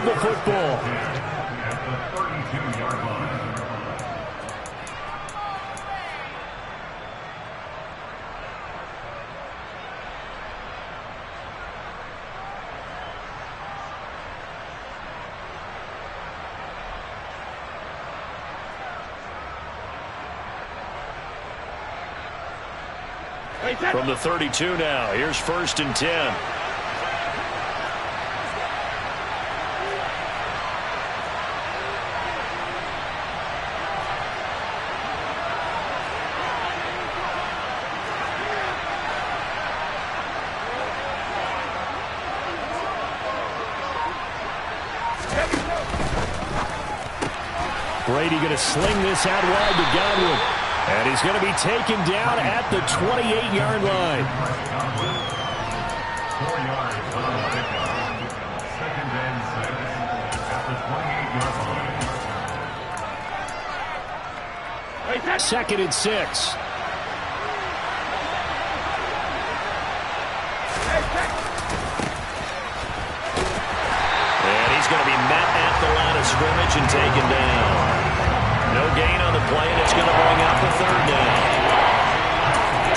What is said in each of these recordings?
have the football. From the 32 now, here's 1st and 10. Brady going to sling this out wide to Godwin. And he's going to be taken down at the 28-yard line. 4 yards on the pickup. 2nd and 6 at the 28-yard line. 2nd and 6. And he's going to be met at the line of scrimmage and taken down. No gain on the play, and it's going to bring up a 3rd down.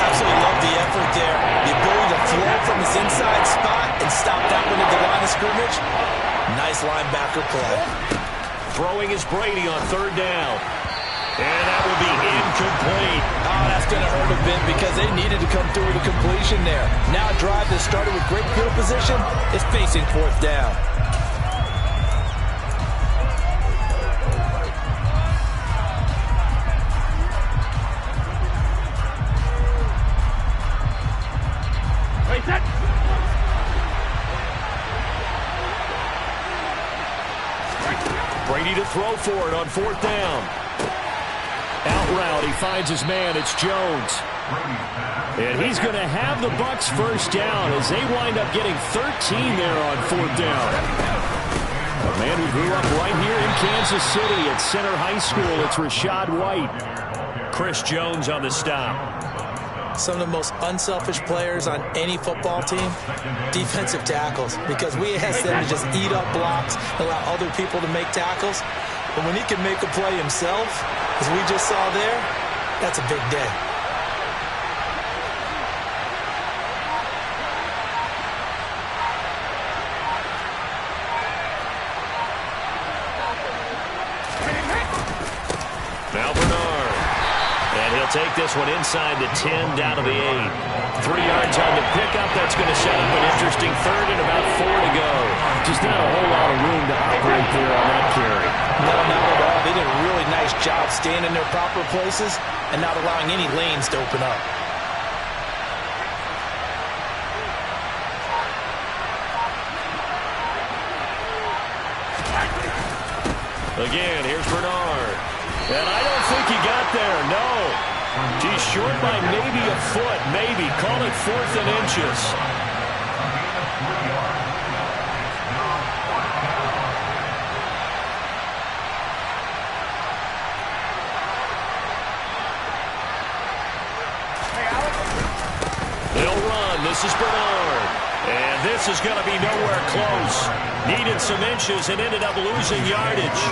Absolutely love the effort there. The ability to flow from his inside spot and stop that one at the line of scrimmage. Nice linebacker play. Throwing is Brady on 3rd down. And that will be incomplete. Oh, that's going to hurt a bit because they needed to come through with a completion there. Now a drive that started with great field position is facing 4th down. Brady to throw for it on 4th down. Out route, he finds his man. It's Jones. And he's going to have the Bucs 1st down as they wind up getting 13 there on 4th down. A man who grew up right here in Kansas City at Center High School. It's Rashad White. Chris Jones on the stop. Some of the most unselfish players on any football team, defensive tackles, because we ask them to just eat up blocks, allow other people to make tackles. But when he can make a play himself, as we just saw there, that's a big day. Now Bernard. And he'll take this one inside the 10, down to the 8. 3 yards on the pickup. That's going to set up an interesting 3rd and about 4 to go. Just not a whole lot of room to operate there on that carry. No, not at all. They did a really nice job staying in their proper places and not allowing any lanes to open up. Again, here's Bernard. And I don't think he got there, no. He's short by maybe a foot, maybe. Call it 4th and inches. They'll run. This is Bernard. And this is going to be nowhere close. Needed some inches and ended up losing yardage.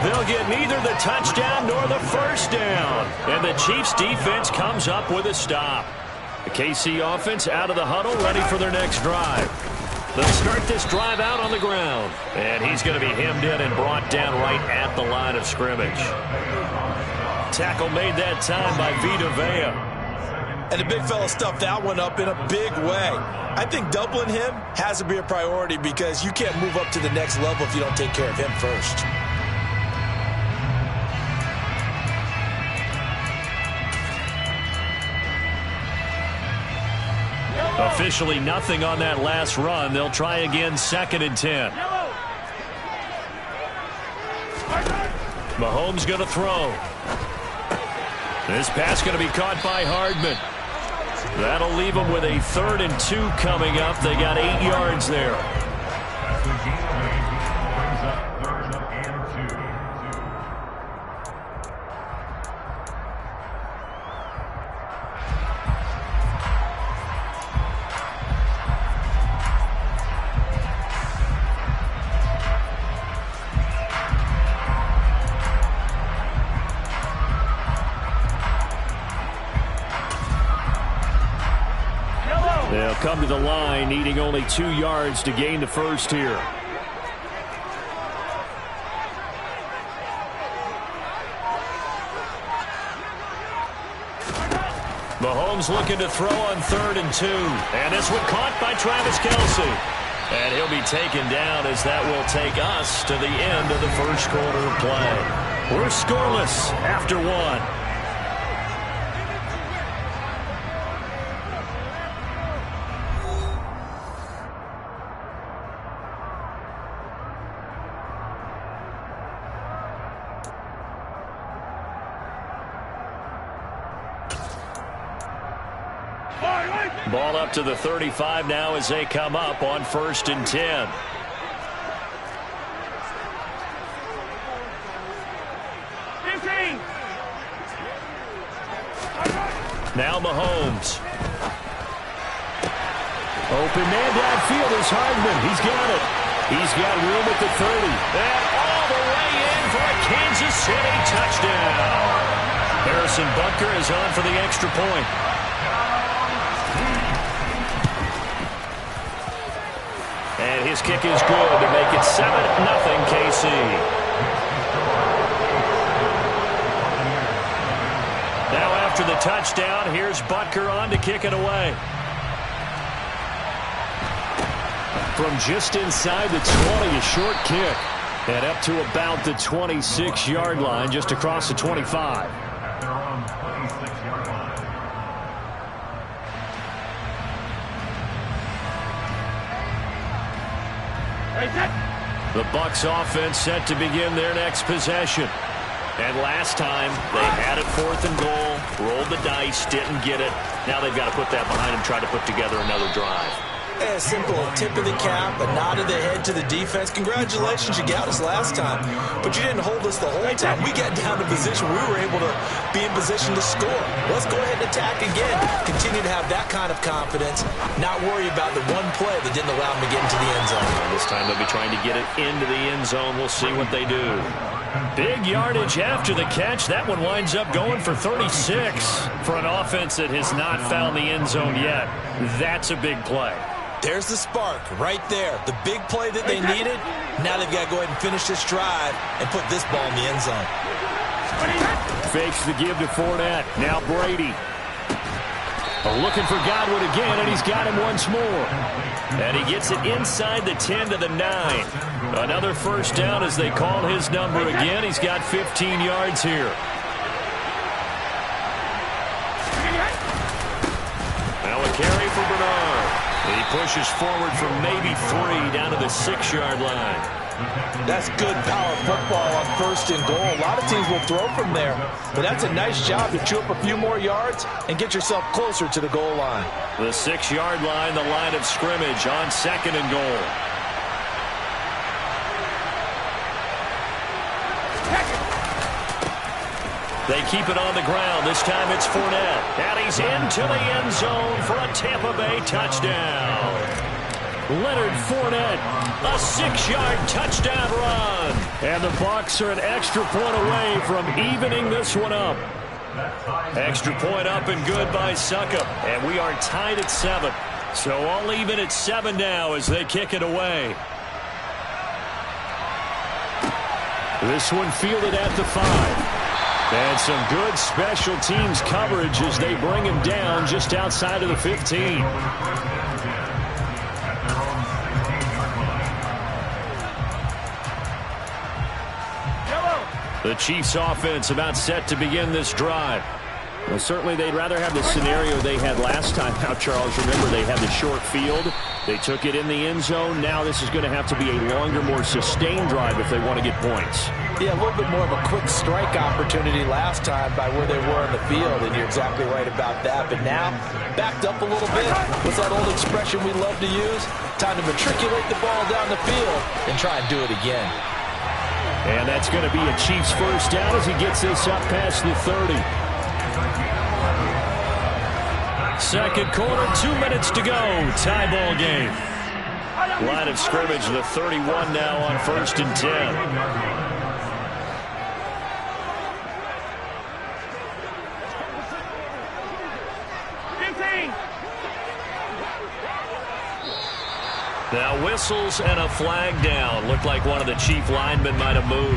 They'll get neither the touchdown nor the 1st down. And the Chiefs defense comes up with a stop. The KC offense out of the huddle, ready for their next drive. They'll start this drive out on the ground. And he's going to be hemmed in and brought down right at the line of scrimmage. Tackle made that time by Vita Vea. And the big fella stuffed that one up in a big way. I think doubling him has to be a priority because you can't move up to the next level if you don't take care of him first. Officially nothing on that last run. They'll try again, 2nd and 10. Mahomes going to throw. This pass going to be caught by Hardman. That'll leave them with a 3rd and 2 coming up. They got 8 yards there. only 2 yards to gain the first here. Mahomes looking to throw on 3rd and 2. And this one caught by Travis Kelce. And he'll be taken down as that will take us to the end of the first quarter of play. We're scoreless after 1. Ball up to the 35 now as they come up on 1st and 10. Now Mahomes. Open man downfield is Hardman. He's got it. He's got room at the 30. And all the way in for a Kansas City touchdown. Harrison Butker is on for the extra point. And his kick is good to make it 7-0 KC. Now after the touchdown, here's Butker on to kick it away. From just inside the 20, a short kick. And up to about the 26-yard line, just across the 25. The Bucs offense set to begin their next possession. And last time, they had it 4th and goal, rolled the dice, didn't get it. Now they've got to put that behind them, try to put together another drive. A simple tip of the cap, a nod of the head to the defense. Congratulations, you got us last time, but you didn't hold us the whole time. We got down to position. We were able to be in position to score. Let's go ahead and attack again. Continue to have that kind of confidence, not worry about the one play that didn't allow them to get into the end zone. And this time they'll be trying to get it into the end zone. We'll see what they do. Big yardage after the catch. That one winds up going for 36 for an offense that has not found the end zone yet. That's a big play. There's the spark right there. The big play that they needed. Now they've got to go ahead and finish this drive and put this ball in the end zone. Fakes the give to Fournette. Now Brady. Looking for Godwin again, and he's got him once more. And he gets it inside the 10 to the 9. Another first down as they call his number again. He's got 15 yards here. Now a carry for Bernard. He pushes forward from maybe 3 down to the 6-yard line. That's good power football on 1st and goal. A lot of teams will throw from there, but that's a nice job to chew up a few more yards and get yourself closer to the goal line. The 6-yard line, the line of scrimmage on 2nd and goal. They keep it on the ground. This time it's Fournette. And he's into the end zone for a Tampa Bay touchdown. Leonard Fournette, a 6-yard touchdown run. And the Bucs are an extra point away from evening this one up. Extra point up and good by Succop. And we are tied at 7. So all even at 7 now as they kick it away. This one fielded at the 5. And some good special teams coverage as they bring him down just outside of the 15. The Chiefs offense about set to begin this drive. Well, certainly they'd rather have the scenario they had last time. Now, Charles, remember they had the short field. They took it in the end zone. Now this is going to have to be a longer, more sustained drive if they want to get points. Yeah, a little bit more of a quick strike opportunity last time by where they were on the field, and you're exactly right about that. But now, backed up a little bit. What's that old expression we love to use? Time to matriculate the ball down the field and try and do it again. And that's going to be a Chiefs first down as he gets this up past the 30. Second quarter, 2 minutes to go. Tie ball game. Line of scrimmage, the 31 now on 1st and 10. Now whistles and a flag down. Looked like one of the chief linemen might have moved.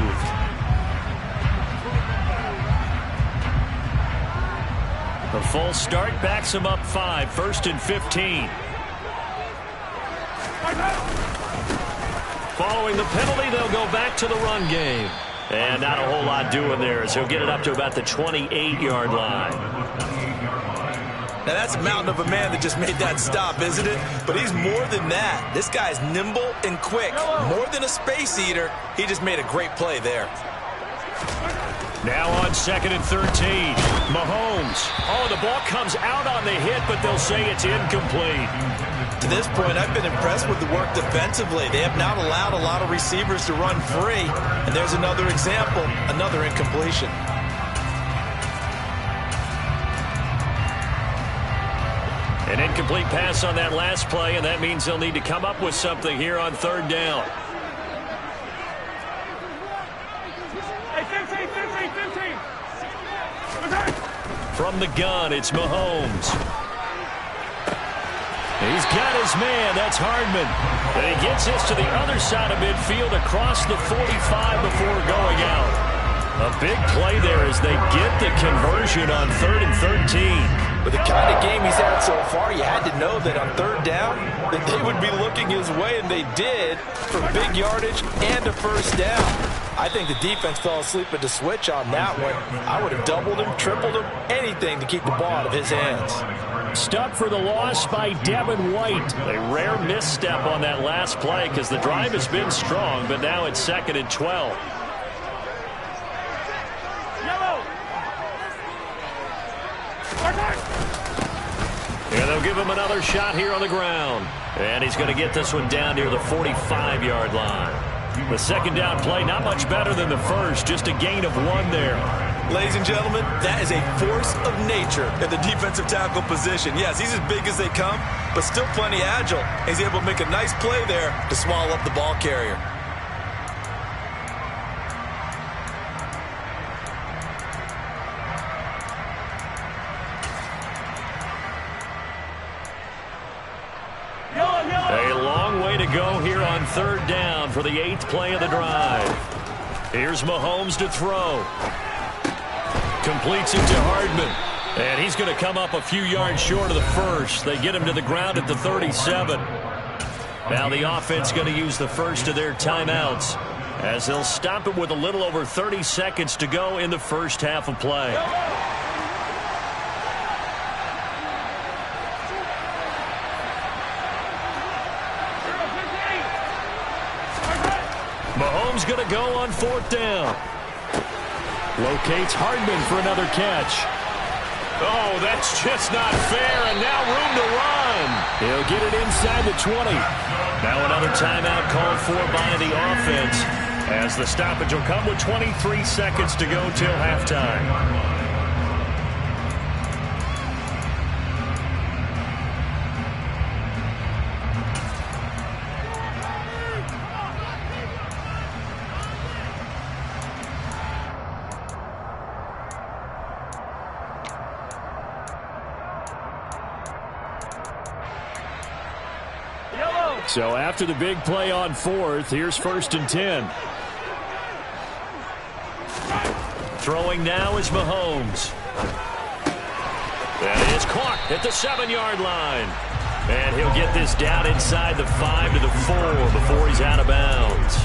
The full start backs him up 5, 1st and 15. Following the penalty, they'll go back to the run game. And not a whole lot doing there as he'll get it up to about the 28-yard line. Now that's a mountain of a man that just made that stop, isn't it? But he's more than that. This guy's nimble and quick. More than a space eater. He just made a great play there. Now on 2nd and 13. Mahomes. Oh, the ball comes out on the hit, but they'll say it's incomplete. To this point, I've been impressed with the work defensively. They have not allowed a lot of receivers to run free. And there's another example, another incompletion. An incomplete pass on that last play, and that means they'll need to come up with something here on 3rd down. From the gun, it's Mahomes. He's got his man. That's Hardman. And he gets this to the other side of midfield across the 45 before going out. A big play there as they get the conversion on 3rd and 13. With the kind of game he's had so far, you had to know that on 3rd down that they would be looking his way, and they did, for big yardage and a 1st down. I think the defense fell asleep at the switch on that one. I would have doubled him, tripled him, anything to keep the ball out of his hands. Stuck for the loss by Devin White. A rare misstep on that last play because the drive has been strong, but now it's 2nd and 12. And they'll give him another shot here on the ground. And he's going to get this one down near the 45-yard line. The 2nd down play, not much better than the first, just a gain of 1 there. Ladies and gentlemen, that is a force of nature at the defensive tackle position. Yes, he's as big as they come, but still plenty agile. He's able to make a nice play there to swallow up the ball carrier. A long way to go here on 3rd down for the 8th play of the drive. Here's Mahomes to throw. Completes it to Hardman. And he's going to come up a few yards short of the first. They get him to the ground at the 37. Now the offense going to use the first of their timeouts as they'll stop it with a little over 30 seconds to go in the first half of play. Mahomes going to go on 4th down. Locates Hardman for another catch. Oh, that's just not fair, and now room to run. He'll get it inside the 20. Now another timeout called for by the offense as the stoppage will come with 23 seconds to go till halftime. So after the big play on 4th, here's 1st and 10. Throwing now is Mahomes. That is caught at the 7-yard line. And he'll get this down inside the 5 to the 4 before he's out of bounds.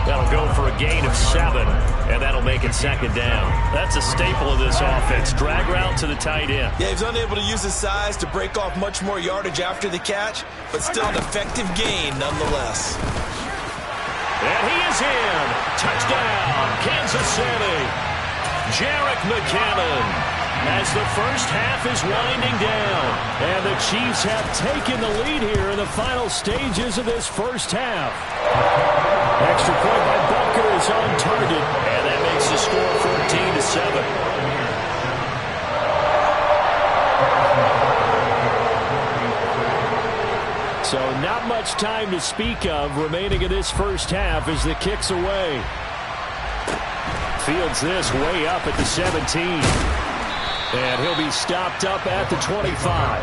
That'll go for a gain of 7, and that'll make it 2nd down. That's a staple of this offense. Drag route to the tight end. Yeah, he's unable to use his size to break off much more yardage after the catch, but still an effective gain nonetheless. And he is in. Touchdown, Kansas City. Jerick McKinnon. As the first half is winding down, and the Chiefs have taken the lead here in the final stages of this first half. Extra point by Butker is on target, and that makes the score 14-7. So not much time to speak of remaining in this first half as the kick's away. Fields this way up at the 17. And he'll be stopped up at the 25.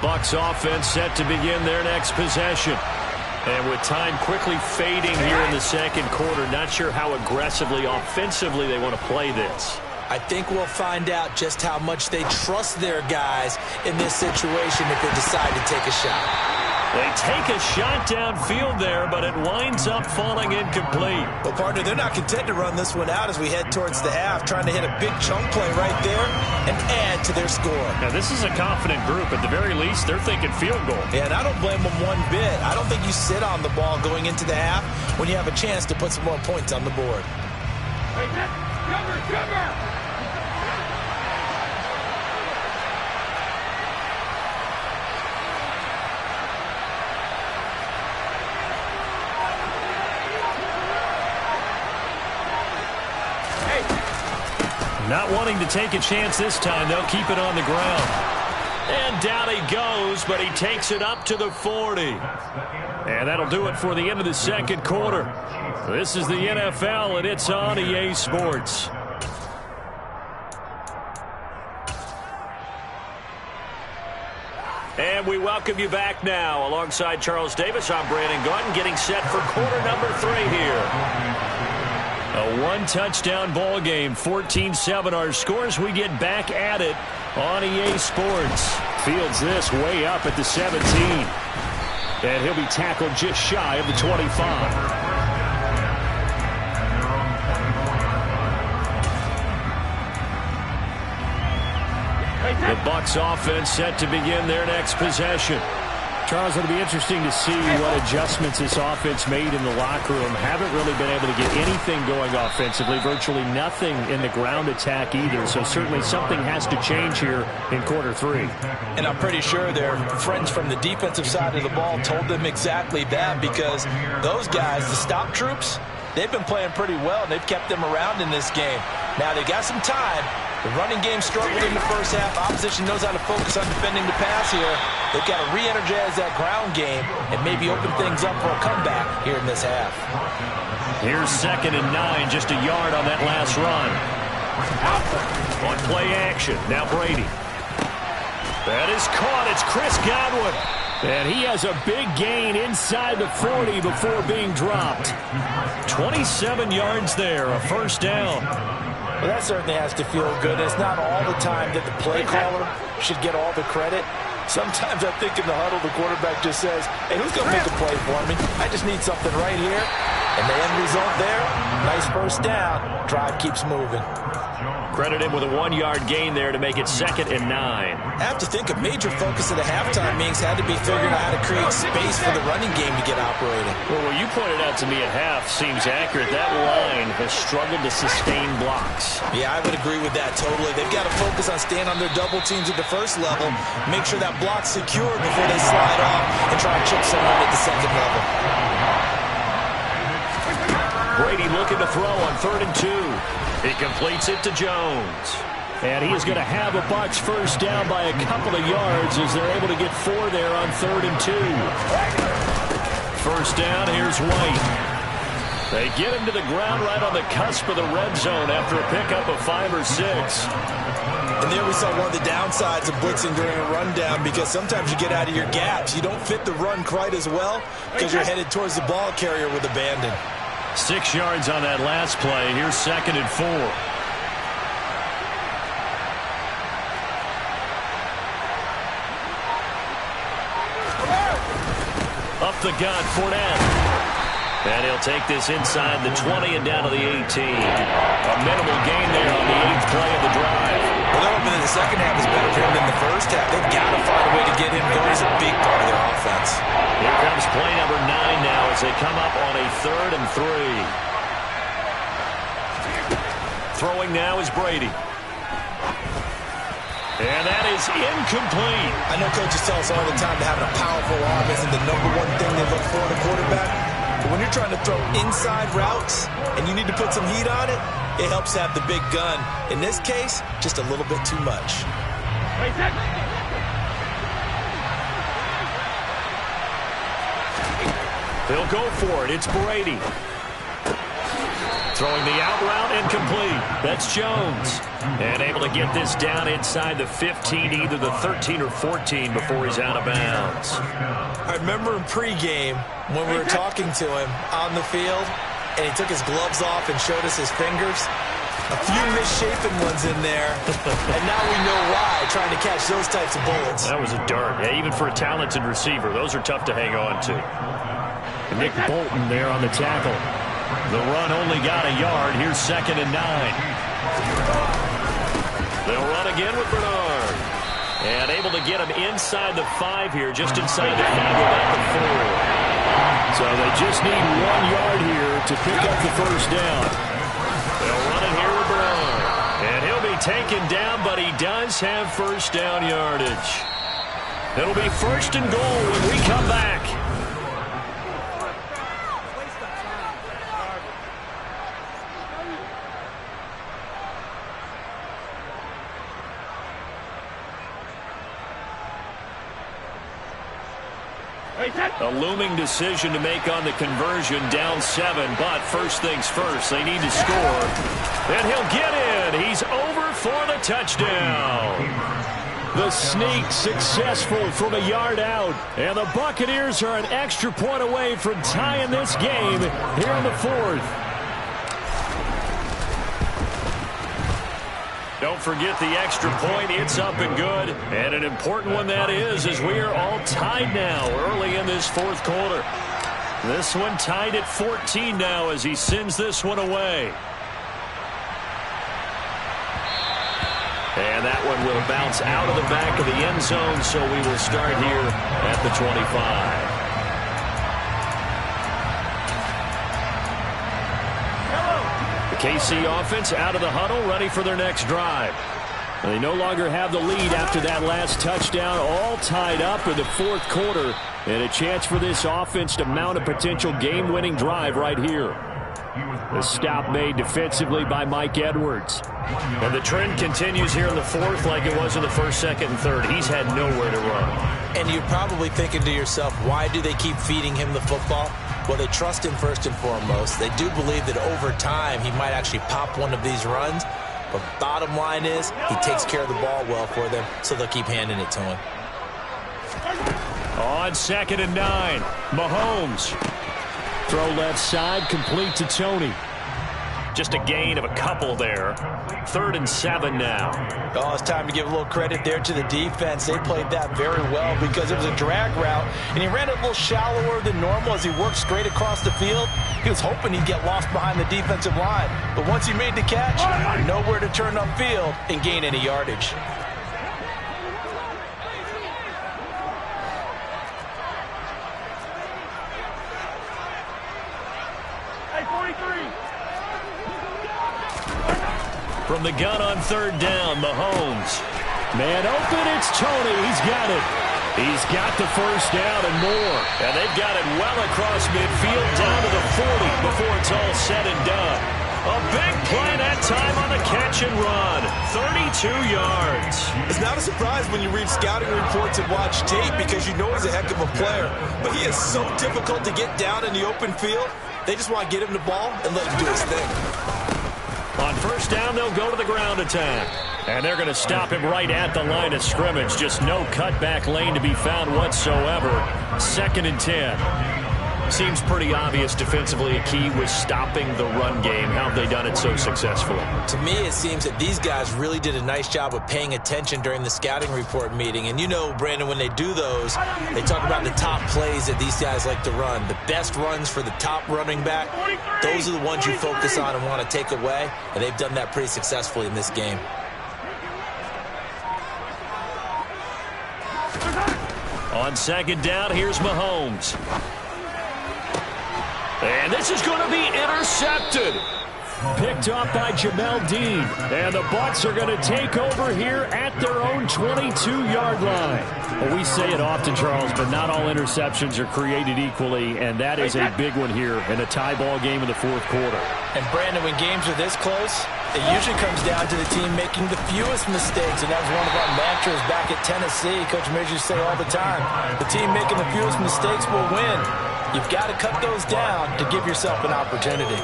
The Bucs offense set to begin their next possession. And with time quickly fading here in the second quarter, not sure how aggressively, offensively they want to play this. I think we'll find out just how much they trust their guys in this situation if they decide to take a shot. They take a shot downfield there, but it winds up falling incomplete. Well, partner, they're not content to run this one out as we head towards the half, trying to hit a big chunk play right there and add to their score. Now, this is a confident group. At the very least, they're thinking field goal. Yeah, and I don't blame them one bit. I don't think you sit on the ball going into the half when you have a chance to put some more points on the board. Hey, cover! Not wanting to take a chance this time, they'll keep it on the ground. And down he goes, but he takes it up to the 40. And that'll do it for the end of the second quarter. This is the NFL, and it's on EA Sports. And we welcome you back now. Alongside Charles Davis, I'm Brandon Gaudin, getting set for quarter number 3 here. A one-touchdown ball game, 14-7 our scores. We get back at it on EA Sports. Fields this way up at the 17. And he'll be tackled just shy of the 25. The Bucs offense set to begin their next possession. Charles, it'll be interesting to see what adjustments this offense made in the locker room. Haven't really been able to get anything going offensively. Virtually nothing in the ground attack either. So certainly something has to change here in quarter 3. And I'm pretty sure their friends from the defensive side of the ball told them exactly that, because those guys, the stop troops, they've been playing pretty well, and they've kept them around in this game. Now they got some time. The running game struggled in the first half. Opposition knows how to focus on defending the pass here. They've got to re-energize that ground game and maybe open things up for a comeback here in this half. Here's 2nd and 9, just a yard on that last run. On play action, now Brady. That is caught. It's Chris Godwin. And he has a big gain inside the 40 before being dropped. 27 yards there, a first down. Well, that certainly has to feel good. It's not all the time that the play caller should get all the credit. Sometimes I think in the huddle, the quarterback just says, hey, who's going to make a play for me? I just need something right here. And the end result there, nice first down. Drive keeps moving. Credit him with a 1-yard gain there to make it 2nd and 9. I have to think a major focus of the halftime meetings had to be figuring out how to create space for the running game to get operating. Well, what you pointed out to me at half seems accurate. That line has struggled to sustain blocks. Yeah, I would agree with that totally. They've got to focus on staying under double teams at the first level, make sure that block's secured before they slide off and try and chip someone at the second level. Brady looking to throw on 3rd and 2. He completes it to Jones. And he is going to have a Bucs first down by a couple of yards as they're able to get 4 there on 3rd and 2. First down, here's White. They get him to the ground right on the cusp of the red zone after a pickup of 5 or 6. And there we saw one of the downsides of blitzing during a rundown, because sometimes you get out of your gaps. You don't fit the run quite as well because you're headed towards the ball carrier with abandon. 6 yards on that last play. Here's 2nd and 4. Up the gut, Fournette. And he'll take this inside the 20 and down to the 18. A minimal gain there on the 8th play of the drive. Well, they're hoping that the second half is better for him than the first half. They've got to find a way to get him going. He's a big part of their offense. Here comes play number 9 now as they come up on a 3rd and 3. Throwing now is Brady. And that is incomplete. I know coaches tell us all the time that having a powerful arm isn't the #1 thing they look for in a quarterback. But when you're trying to throw inside routes and you need to put some heat on it, it helps have the big gun. In this case, just a little bit too much. They'll go for it. It's Brady. Throwing the out route incomplete. That's Jones. And able to get this down inside the 15, either the 13 or 14 before he's out of bounds. I remember in pregame when we were talking to him on the field, and he took his gloves off and showed us his fingers. A few misshapen ones in there, and now we know why, trying to catch those types of bullets. That was a dart. Yeah, even for a talented receiver, those are tough to hang on to. Nick Bolton there on the tackle. The run only got a yard. Here's 2nd and 9. They'll run again with Bernard. And able to get him inside the 5 here, just inside the 5, about the 4. So they just need 1 yard here to pick up the first down. They'll run it here with Bernard. And he'll be taken down, but he does have first down yardage. It'll be 1st and goal when we come back. A looming decision to make on the conversion, down 7, but first things first, they need to score. And he'll get in. He's over for the touchdown. The sneak successful from a yard out. And the Buccaneers are an extra point away from tying this game here in the 4th. Don't forget the extra point. It's up and good. And an important one that is, as we are all tied now early in this 4th quarter. This one tied at 14 now as he sends this one away. And that one will bounce out of the back of the end zone, so we will start here at the 25. KC offense out of the huddle, ready for their next drive. They no longer have the lead after that last touchdown, all tied up in the 4th quarter, and a chance for this offense to mount a potential game-winning drive right here. The stop made defensively by Mike Edwards. And the trend continues here in the 4th like it was in the 1st, 2nd, and 3rd. He's had nowhere to run. And you're probably thinking to yourself, why do they keep feeding him the football? Well, they trust him first and foremost. They do believe that over time he might actually pop one of these runs. But bottom line is he takes care of the ball well for them, so they'll keep handing it to him. On 2nd and 9, Mahomes. Throw left side, complete to Tony. Just a gain of a couple there. 3rd and 7 now. Oh, it's time to give a little credit there to the defense. They played that very well because it was a drag route, and he ran it a little shallower than normal as he worked straight across the field. He was hoping he'd get lost behind the defensive line, but once he made the catch, nowhere to turn upfield and gain any yardage. From the gun on 3rd down, Mahomes. Man open, it's Tony. He's got it. He's got the first down and more. And they've got it well across midfield down to the 40 before it's all said and done. A big play that time on the catch and run. 32 yards. It's not a surprise when you read scouting reports and watch tape because you know he's a heck of a player. But he is so difficult to get down in the open field. They just want to get him the ball and let him do his thing. On 1st down, they'll go to the ground attack. And they're going to stop him right at the line of scrimmage. Just no cutback lane to be found whatsoever. 2nd and 10. Seems pretty obvious defensively a key was stopping the run game. How have they done it so successfully? To me, it seems that these guys really did a nice job of paying attention during the scouting report meeting. And you know, Brandon, when they do those, they talk about the top plays that these guys like to run. The best runs for the top running back, those are the ones you focus on and want to take away. And they've done that pretty successfully in this game. On 2nd down, here's Mahomes. And this is going to be intercepted. Picked off by Jamel Dean. And the Bucs are going to take over here at their own 22-yard line. Well, we say it often, Charles, but not all interceptions are created equally, and that is a big one here in a tie ball game in the 4th quarter. And, Brandon, when games are this close, it usually comes down to the team making the fewest mistakes, and that was one of our mantras back at Tennessee. Coach Majors used to say all the time, the team making the fewest mistakes will win. You've got to cut those down to give yourself an opportunity.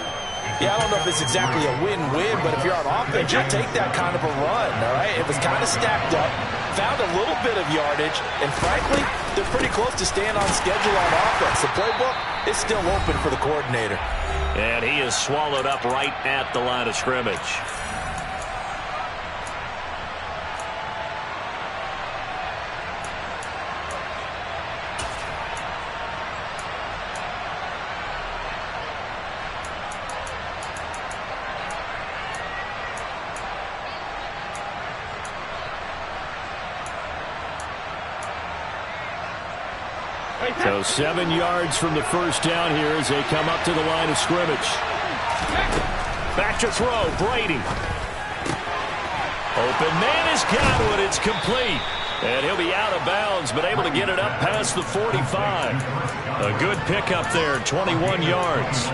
Yeah, I don't know if it's exactly a win-win, but if you're on offense, you'll take that kind of a run, all right? It was kind of stacked up, found a little bit of yardage, and frankly, they're pretty close to staying on schedule on offense. The playbook is still open for the coordinator. And he is swallowed up right at the line of scrimmage. So 7 yards from the first down here as they come up to the line of scrimmage. Back to throw, Brady. Open man has got one. It's complete. And he'll be out of bounds, but able to get it up past the 45. A good pickup there, 21 yards.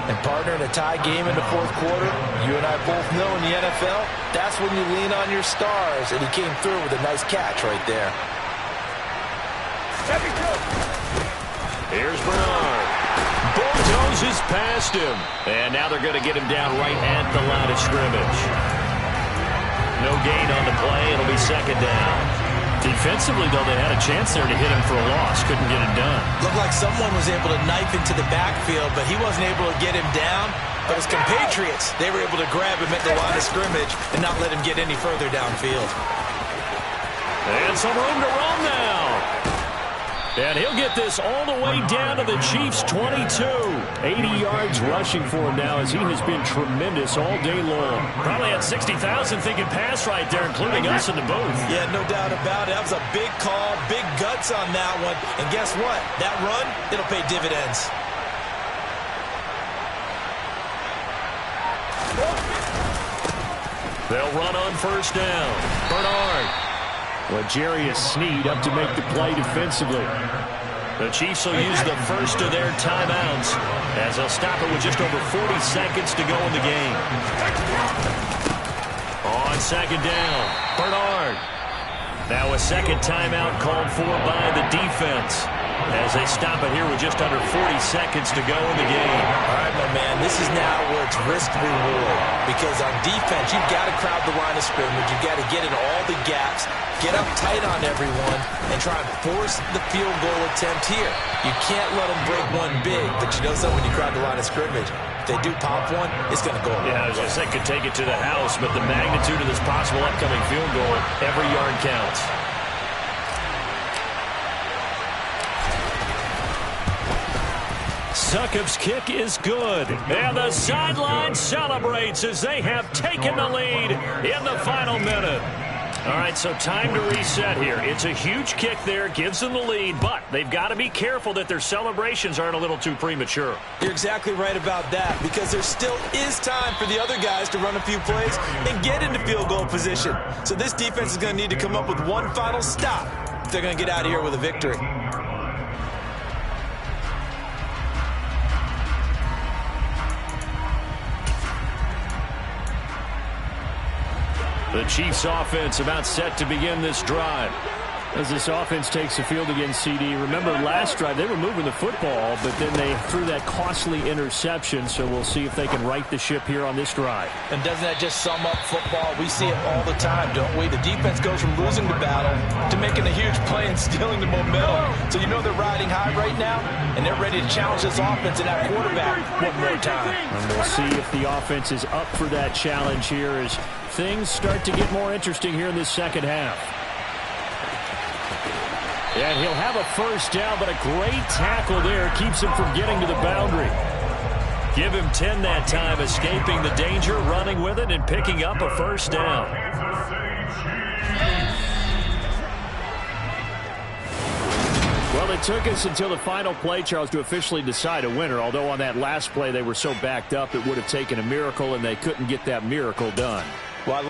And partner, in a tie game in the fourth quarter, you and I both know in the NFL, that's when you lean on your stars. And he came through with a nice catch right there. Here's Bernard. Bulldozes past him. And now they're going to get him down right at the line of scrimmage. No gain on the play. It'll be second down. Defensively, though, they had a chance there to hit him for a loss. Couldn't get it done. Looked like someone was able to knife into the backfield, but he wasn't able to get him down. But his compatriots, they were able to grab him at the line of scrimmage and not let him get any further downfield. And some room to roam now. And he'll get this all the way down to the Chiefs' 22. 80 yards rushing for him now as he has been tremendous all day long. Probably had 60,000 thinking pass right there, including us in the booth. Yeah, no doubt about it. That was a big call, big guts on that one. And guess what? That run, it'll pay dividends. They'll run on first down. Bernard. L'Jarius Sneed up to make the play defensively. The Chiefs will use the first of their timeouts as they'll stop it with just over 40 seconds to go in the game. On second down, Bernard. Now a second timeout called for by the defense as they stop it here with just under 40 seconds to go in the game. All right, my man, this is now where it's risk-reward. Because on defense, you've got to crowd the line of scrimmage. You've got to get in all the gaps, get up tight on everyone, and try and force the field goal attempt here. You can't let them break one big, but you know something, when you crowd the line of scrimmage, if they do pop one, it's going to go away. Yeah, I was going to say, could take it to the house, but the magnitude of this possible upcoming field goal, every yard counts. Succop's kick is good. And the sideline celebrates as they have taken the lead in the final minute. All right, so time to reset here. It's a huge kick there, gives them the lead, but they've got to be careful that their celebrations aren't a little too premature. You're exactly right about that, because there still is time for the other guys to run a few plays and get into field goal position. So this defense is going to need to come up with one final stop if they're going to get out of here with a victory. The Chiefs offense about set to begin this drive. As this offense takes the field again, CD. Remember last drive, they were moving the football, but then they threw that costly interception, so we'll see if they can right the ship here on this drive. And doesn't that just sum up football? We see it all the time, don't we? The defense goes from losing the battle to making a huge play and stealing the momentum. So you know they're riding high right now, and they're ready to challenge this offense and that quarterback one more time. And we'll see if the offense is up for that challenge here as things start to get more interesting here in this second half. And he'll have a first down, but a great tackle there keeps him from getting to the boundary. Give him 10 that time, escaping the danger, running with it, and picking up a first down. Well, it took us until the final play, Charles, to officially decide a winner, although on that last play they were so backed up it would have taken a miracle, and they couldn't get that miracle done. Well,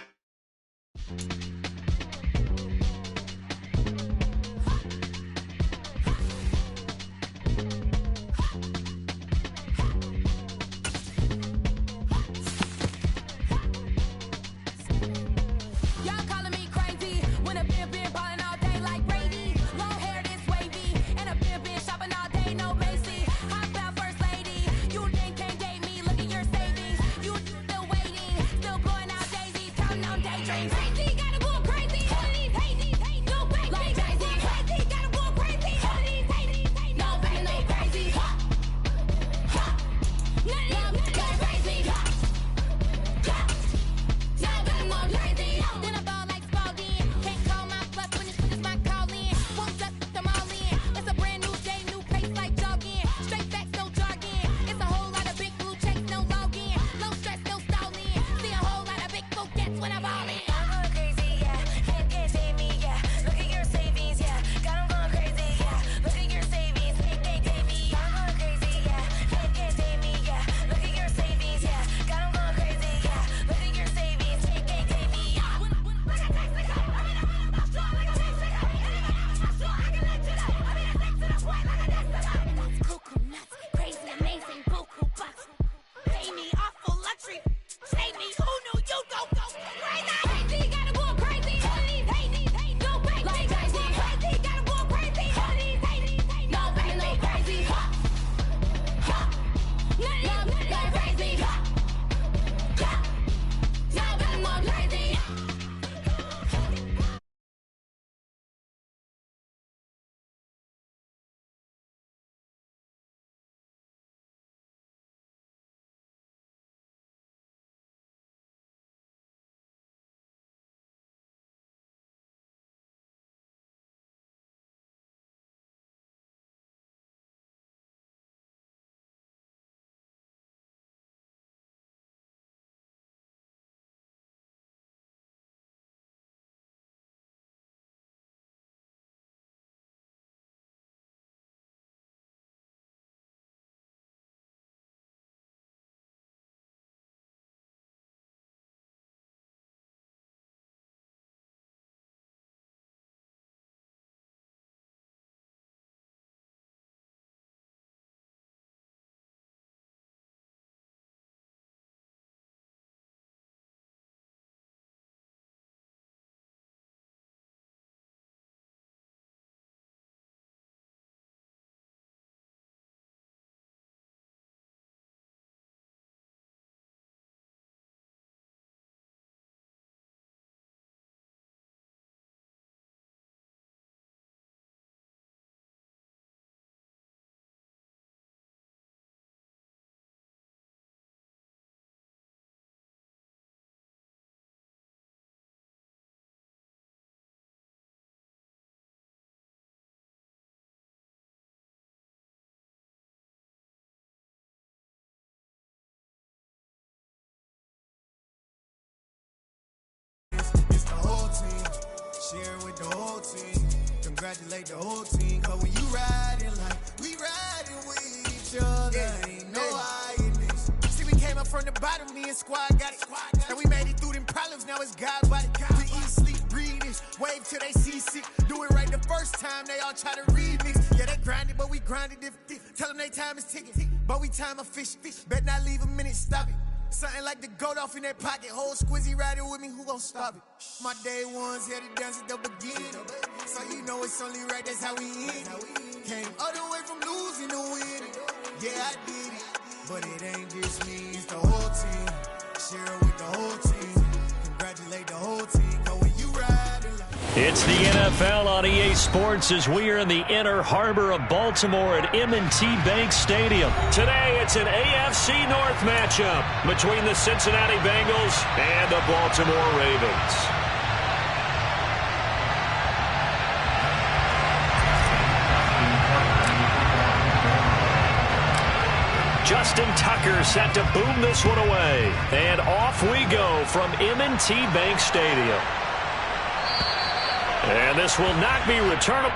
the whole team. Congratulate the whole team. Cause when you riding like we riding with each other, ain't no hiding this. See, we came up from the bottom, me and squad got it. And we made it through them problems, now it's God body. We eat, sleep, breathe this. Wave till they see sick. Do it right the first time, they all try to remix. Yeah, they grinded, but we grinded different. Tell them they time is ticking, but we time a fish. Bet not leave a minute, stop it. Something like the goat off in that pocket. Whole squizzy riding with me, who gon' stop it? My day ones here to dance at the beginning. So you know it's only right, that's how we end it. Came all the way from losing to winning. Yeah, I did it. But it ain't just me, it's the whole team. Share it with the whole team. Congratulate the whole team. Cause when you riding like... It's the NFL on EA Sports as we are in the inner harbor of Baltimore at M&T Bank Stadium. Today, it's an AFC North matchup between the Cincinnati Bengals and the Baltimore Ravens. Justin Tucker set to boom this one away. And off we go from M&T Bank Stadium. And this will not be returnable.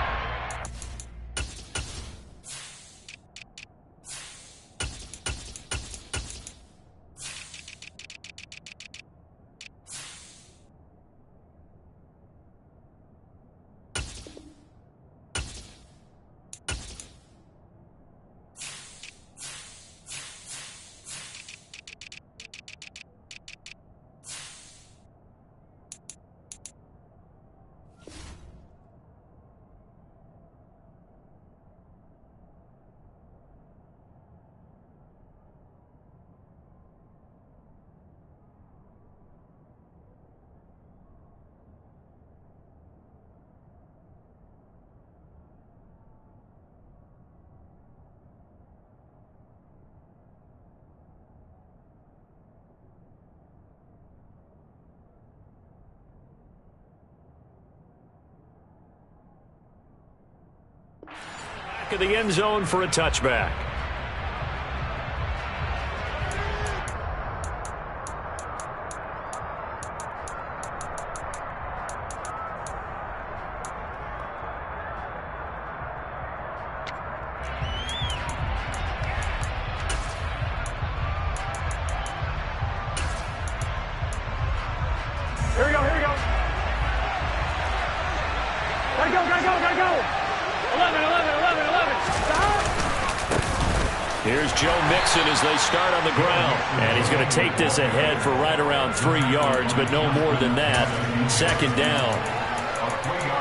Back of the end zone for a touchback. Here we go, here we go. Gotta go. 11. Stop. Here's Joe Mixon as they start on the ground. And he's going to take this ahead for right around 3 yards, but no more than that. Second down.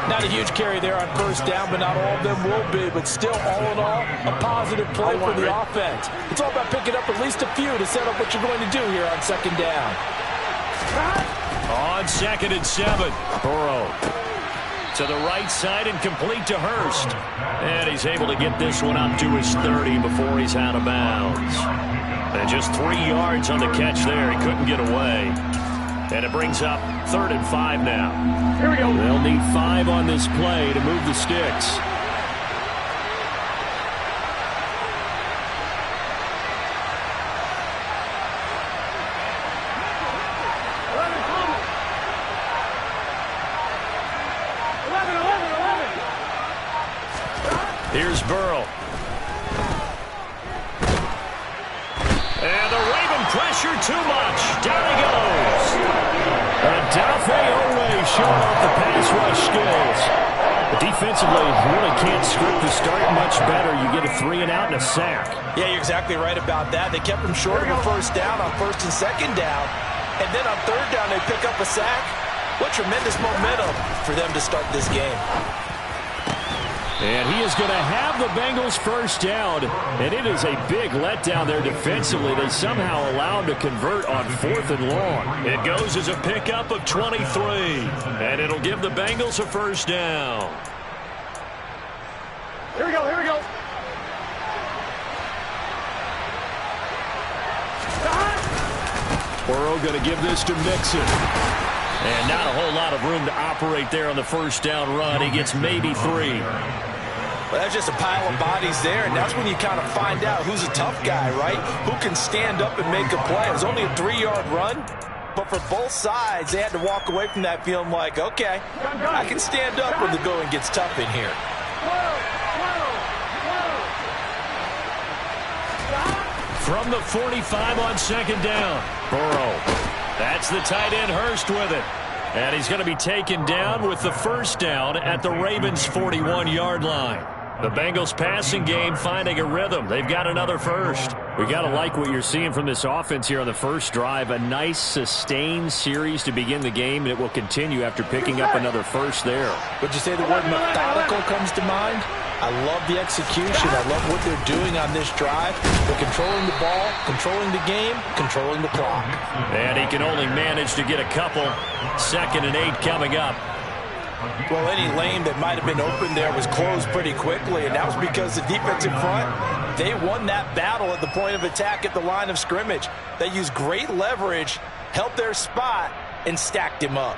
Not a huge carry there on first down, but not all of them will be. But still, all in all, a positive play for the offense. It's all about picking up at least a few to set up what you're going to do here on second down. On 2nd and 7, Burrow to the right side and complete to Hurst. And he's able to get this one up to his 30 before he's out of bounds. And just 3 yards on the catch there. He couldn't get away. And it brings up 3rd and 5 now. Here we go. They'll need 5 on this play to move the sticks. Here's Burrow. And the Raven pressure too much. Down he goes. Adafe Owe showing off the pass rush skills. But defensively, you really can't script the start much better. You get a 3 and out and a sack. Yeah, you're exactly right about that. They kept him short of a first down on 1st and 2nd down. And then on 3rd down, they pick up a sack. What tremendous momentum for them to start this game. And he is going to have the Bengals first down. And it is a big letdown there defensively. They somehow allowed to convert on 4th and long. It goes as a pickup of 23. And it'll give the Bengals a first down. Here we go. Burrow going to give this to Mixon. And not a whole lot of room to operate there on the first down run. He gets maybe 3. Well, that's just a pile of bodies there, and that's when you kind of find out who's a tough guy, right? Who can stand up and make a play. It was only a 3-yard run, But for both sides, they had to walk away from that feeling like, okay, I can stand up when the going gets tough in here. From the 45 on second down, Burrow. That's the tight end, Hurst, with it. And he's going to be taken down with the first down at the Ravens' 41-yard line. The Bengals passing game finding a rhythm. They've got another first. We got to like what you're seeing from this offense here on the first drive. A nice, sustained series to begin the game, and it will continue after picking up another first there. Would you say the word methodical comes to mind? I love the execution. I love what they're doing on this drive. They're controlling the ball, controlling the game, controlling the clock. And he can only manage to get a couple. 2nd and 8 coming up. Well, any lane that might have been open there was closed pretty quickly, and that was because the defensive front, they won that battle at the point of attack at the line of scrimmage. They used great leverage, held their spot, and stacked him up.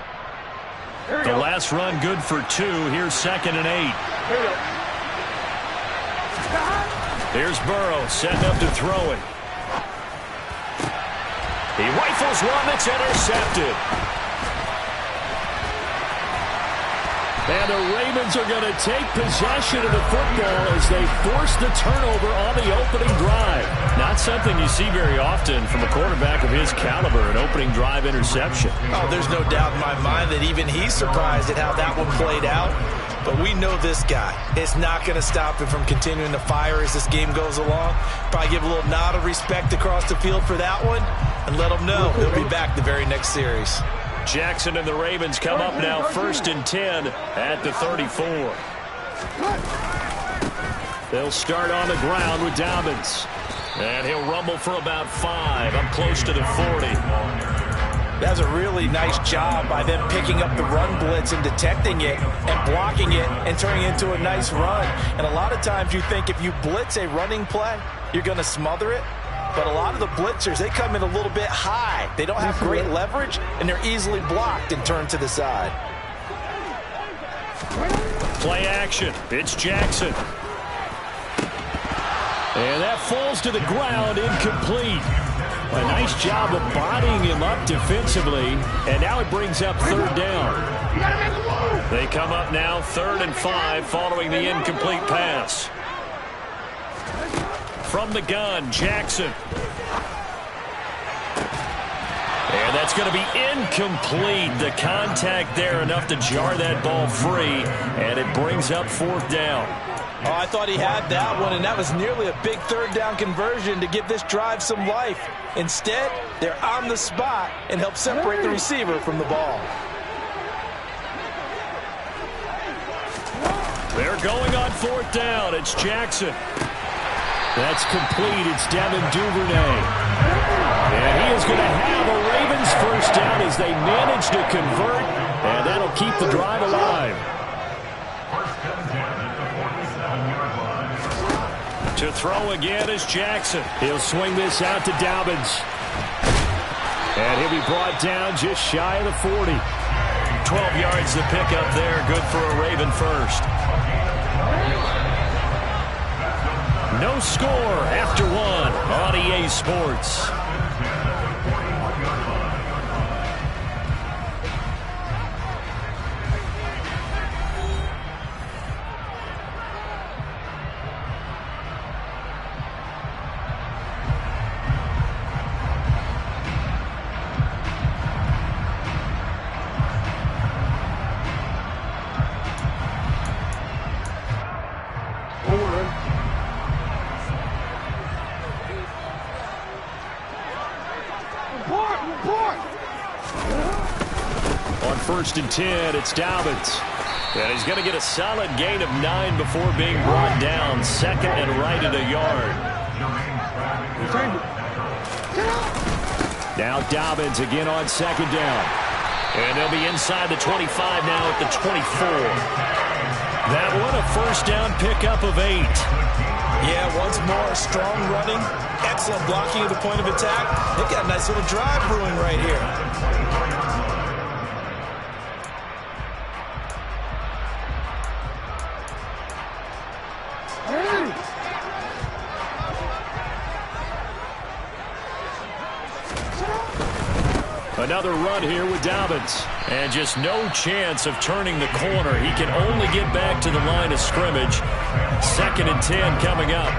The last run good for 2. Here's 2nd and 8. Here's Burrow setting up to throw it. He rifles one that's intercepted. And the Ravens are going to take possession of the football as they force the turnover on the opening drive. Not something you see very often from a quarterback of his caliber, an opening drive interception. Oh, there's no doubt in my mind that even he's surprised at how that one played out. But we know this guy. It's not going to stop him from continuing to fire as this game goes along. Probably give a little nod of respect across the field for that one and let him know he'll be back the very next series. Jackson and the Ravens come up now 1st and 10 at the 34. They'll start on the ground with Dobbins. And he'll rumble for about 5 up close to the 40. That's a really nice job by them picking up the run blitz and detecting it and blocking it and turning it into a nice run. And a lot of times you think if you blitz a running play, you're going to smother it. But a lot of the blitzers, they come in a little bit high. They don't have great leverage, and they're easily blocked and turned to the side. Play action. It's Jackson. And that falls to the ground, incomplete. A nice job of bodying him up defensively, and now it brings up 3rd down. They come up now 3rd and 5 following the incomplete pass. From the gun, Jackson. And that's going to be incomplete. The contact there enough to jar that ball free, and it brings up 4th down. Oh, I thought he had that one, and that was nearly a big 3rd down conversion to give this drive some life. Instead, they're on the spot and help separate the receiver from the ball. They're going on 4th down. It's Jackson. That's complete. It's Devin Duvernay. And he is going to have a Ravens first down as they manage to convert, and that'll keep the drive alive. To throw again is Jackson. He'll swing this out to Dobbins. And he'll be brought down just shy of the 40. 12 yards to pick up there. Good for a Raven first. No score after 1 on EA Sports. On 1st and 10, it's Dobbins. And he's going to get a solid gain of 9 before being brought down. 2nd and right at a yard. Now Dobbins again on 2nd down. And they'll be inside the 25 now at the 24. That one a first down pickup of 8. Yeah, once more, strong running, excellent blocking at the point of attack. They've got a nice little drive brewing right here. Another run here with B.O.M.B.S. And just no chance of turning the corner. He can only get back to the line of scrimmage. 2nd and 10 coming up.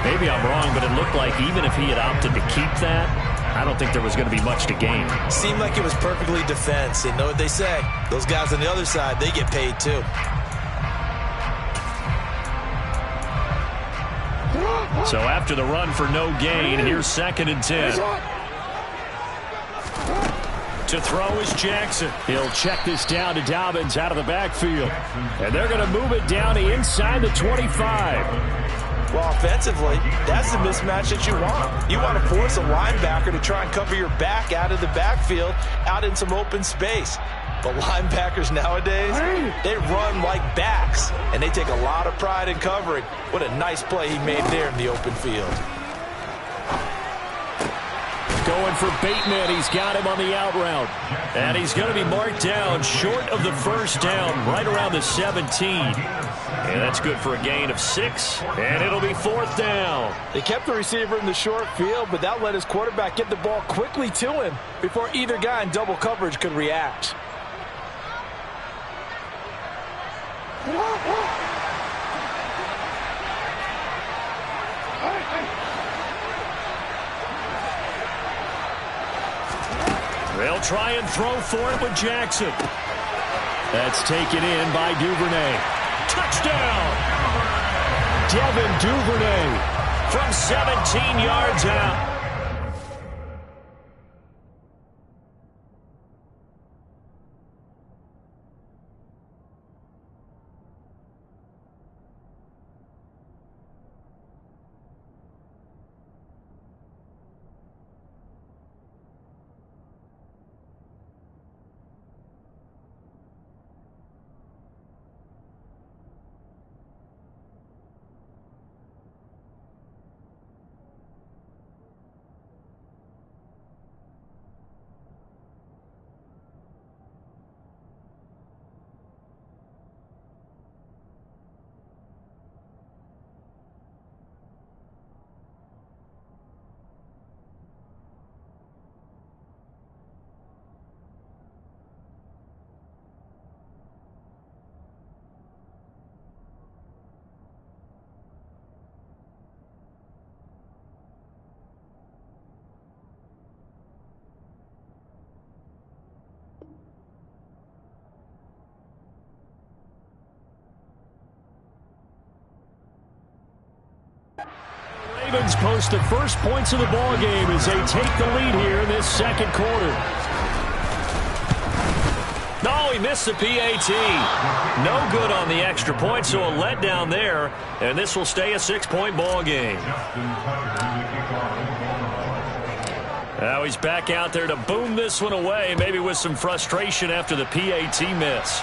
Maybe I'm wrong, but it looked like even if he had opted to keep that, I don't think there was going to be much to gain. Seemed like it was perfectly defense. You know what they say. Those guys on the other side, they get paid too. So after the run for no gain, here's 2nd and 10. To throw is Jackson. He'll check this down to B.O.M.B.S. out of the backfield. And they're going to move it down to inside the 25. Well, offensively, that's the mismatch that you want. You want to force a linebacker to try and cover your back out of the backfield, out in some open space. But linebackers nowadays, they run like backs, and they take a lot of pride in covering. What a nice play he made there in the open field. Going for Bateman. He's got him on the out route. And he's going to be marked down short of the first down, right around the 17. And that's good for a gain of 6. And it'll be 4th down. They kept the receiver in the short field, but that let his quarterback get the ball quickly to him before either guy in double coverage could react. They'll try and throw for it with Jackson. That's taken in by Duvernay. Touchdown! Devin Duvernay from 17 yards out. Ravens post the first points of the ball game as they take the lead here in this 2nd quarter. No, he missed the PAT. No good on the extra point, so a letdown there, and this will stay a 6-point ball game. Now he's back out there to boom this one away, maybe with some frustration after the PAT miss.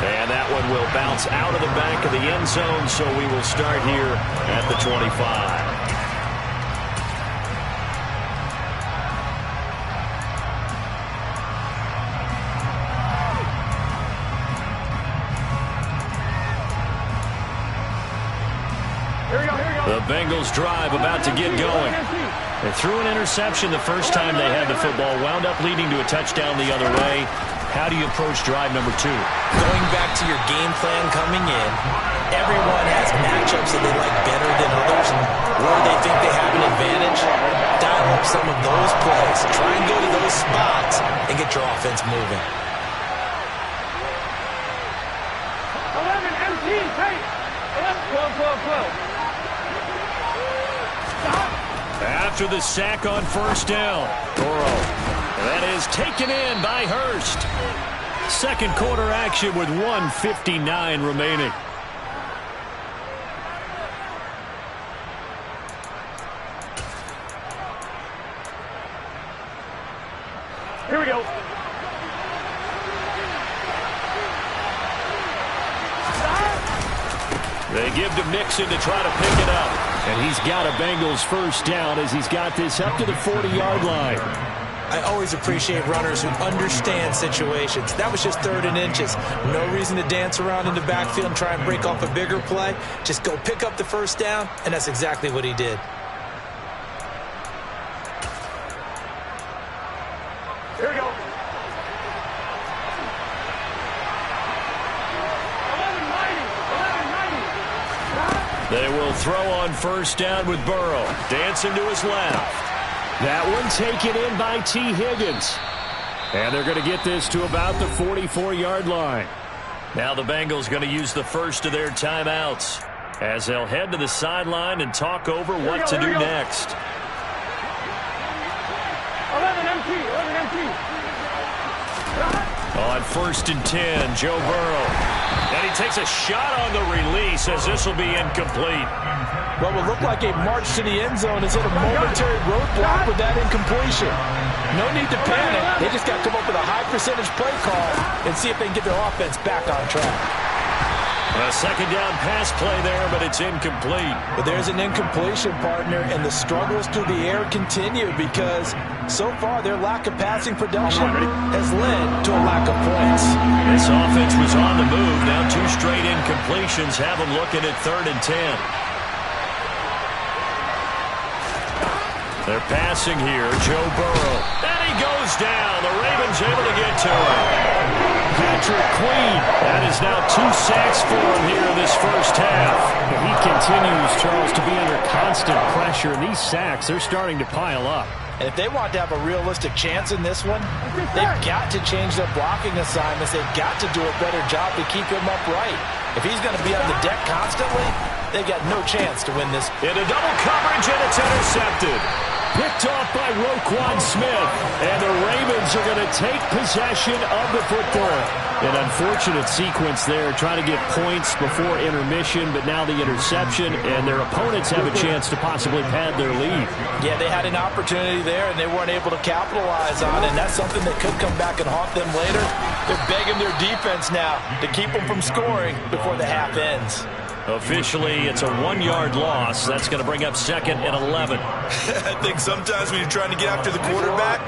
And that one will bounce out of the back of the end zone, so we will start here at the 25. The Bengals drive about to get going. They threw an interception the first time they had the football, wound up leading to a touchdown the other way. How do you approach drive number 2? Going back to your game plan coming in, everyone has matchups that they like better than others, where they think they have an advantage. Dial up some of those plays. Try and go to those spots and get your offense moving. 11, MT, tight. 11, 12, 12, 12. After the sack on first down, Toro. That is taken in by Hurst. 2nd quarter action with 1:59 remaining. Here we go. They give to Mixon to try to pick it up. And he's got a Bengals first down as he's got this up to the 40-yard line. I always appreciate runners who understand situations. That was just 3rd and inches. No reason to dance around in the backfield and try and break off a bigger play. Just go pick up the first down, and that's exactly what he did. They will throw on first down with Burrow. Dancing to his left. That one taken in by T. Higgins. And they're going to get this to about the 44-yard line. Now the Bengals going to use the first of their timeouts as they'll head to the sideline and talk over what to do next. 11 empty, 11 empty. On 1st and 10, Joe Burrow. And he takes a shot on the release as this will be incomplete. What will look like a march to the end zone is hit a momentary roadblock with that incompletion. No need to panic. They just got to come up with a high percentage play call and see if they can get their offense back on track. A second down pass play there, but it's incomplete. But there's an incompletion, partner, and the struggles through the air continue because so far their lack of passing production has led to a lack of points. This offense was on the move. Now 2 straight incompletions have them looking at 3rd and 10. They're passing here. Joe Burrow. And he goes down. The Ravens able to get to him. Patrick Queen. That is now 2 sacks for him here in this first half. And he continues, Charles, to be under constant pressure. And these sacks, they're starting to pile up. And if they want to have a realistic chance in this one, they've got to change their blocking assignments. They've got to do a better job to keep him upright. If he's going to be on the deck constantly, they've got no chance to win this. Into double coverage, and it's intercepted. Picked off by Roquan Smith. And the Ravens are going to take possession of the football. An unfortunate sequence there, trying to get points before intermission, but now the interception, and their opponents have a chance to possibly pad their lead. Yeah, they had an opportunity there, and they weren't able to capitalize on it, and that's something that could come back and haunt them later. They're begging their defense now to keep them from scoring before the half ends. Officially, it's a 1-yard loss. That's going to bring up 2nd and 11. I think sometimes when you're trying to get after the quarterback,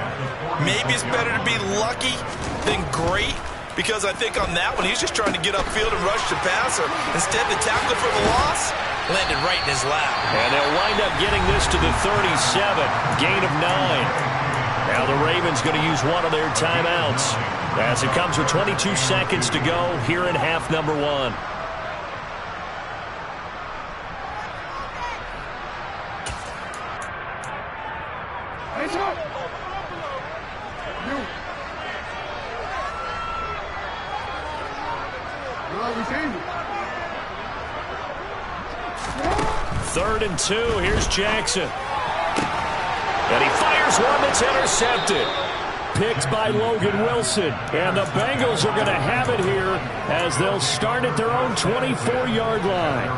maybe it's better to be lucky than great, because I think on that one, he's just trying to get upfield and rush the passer. Instead, the tackle for the loss landed right in his lap. And they'll wind up getting this to the 37, gain of 9. Now the Ravens going to use one of their timeouts as it comes with 22 seconds to go here in half number 1. Third and 2. Here's Jackson. And he fires one that's intercepted. Picked by Logan Wilson. And the Bengals are going to have it here as they'll start at their own 24-yard line.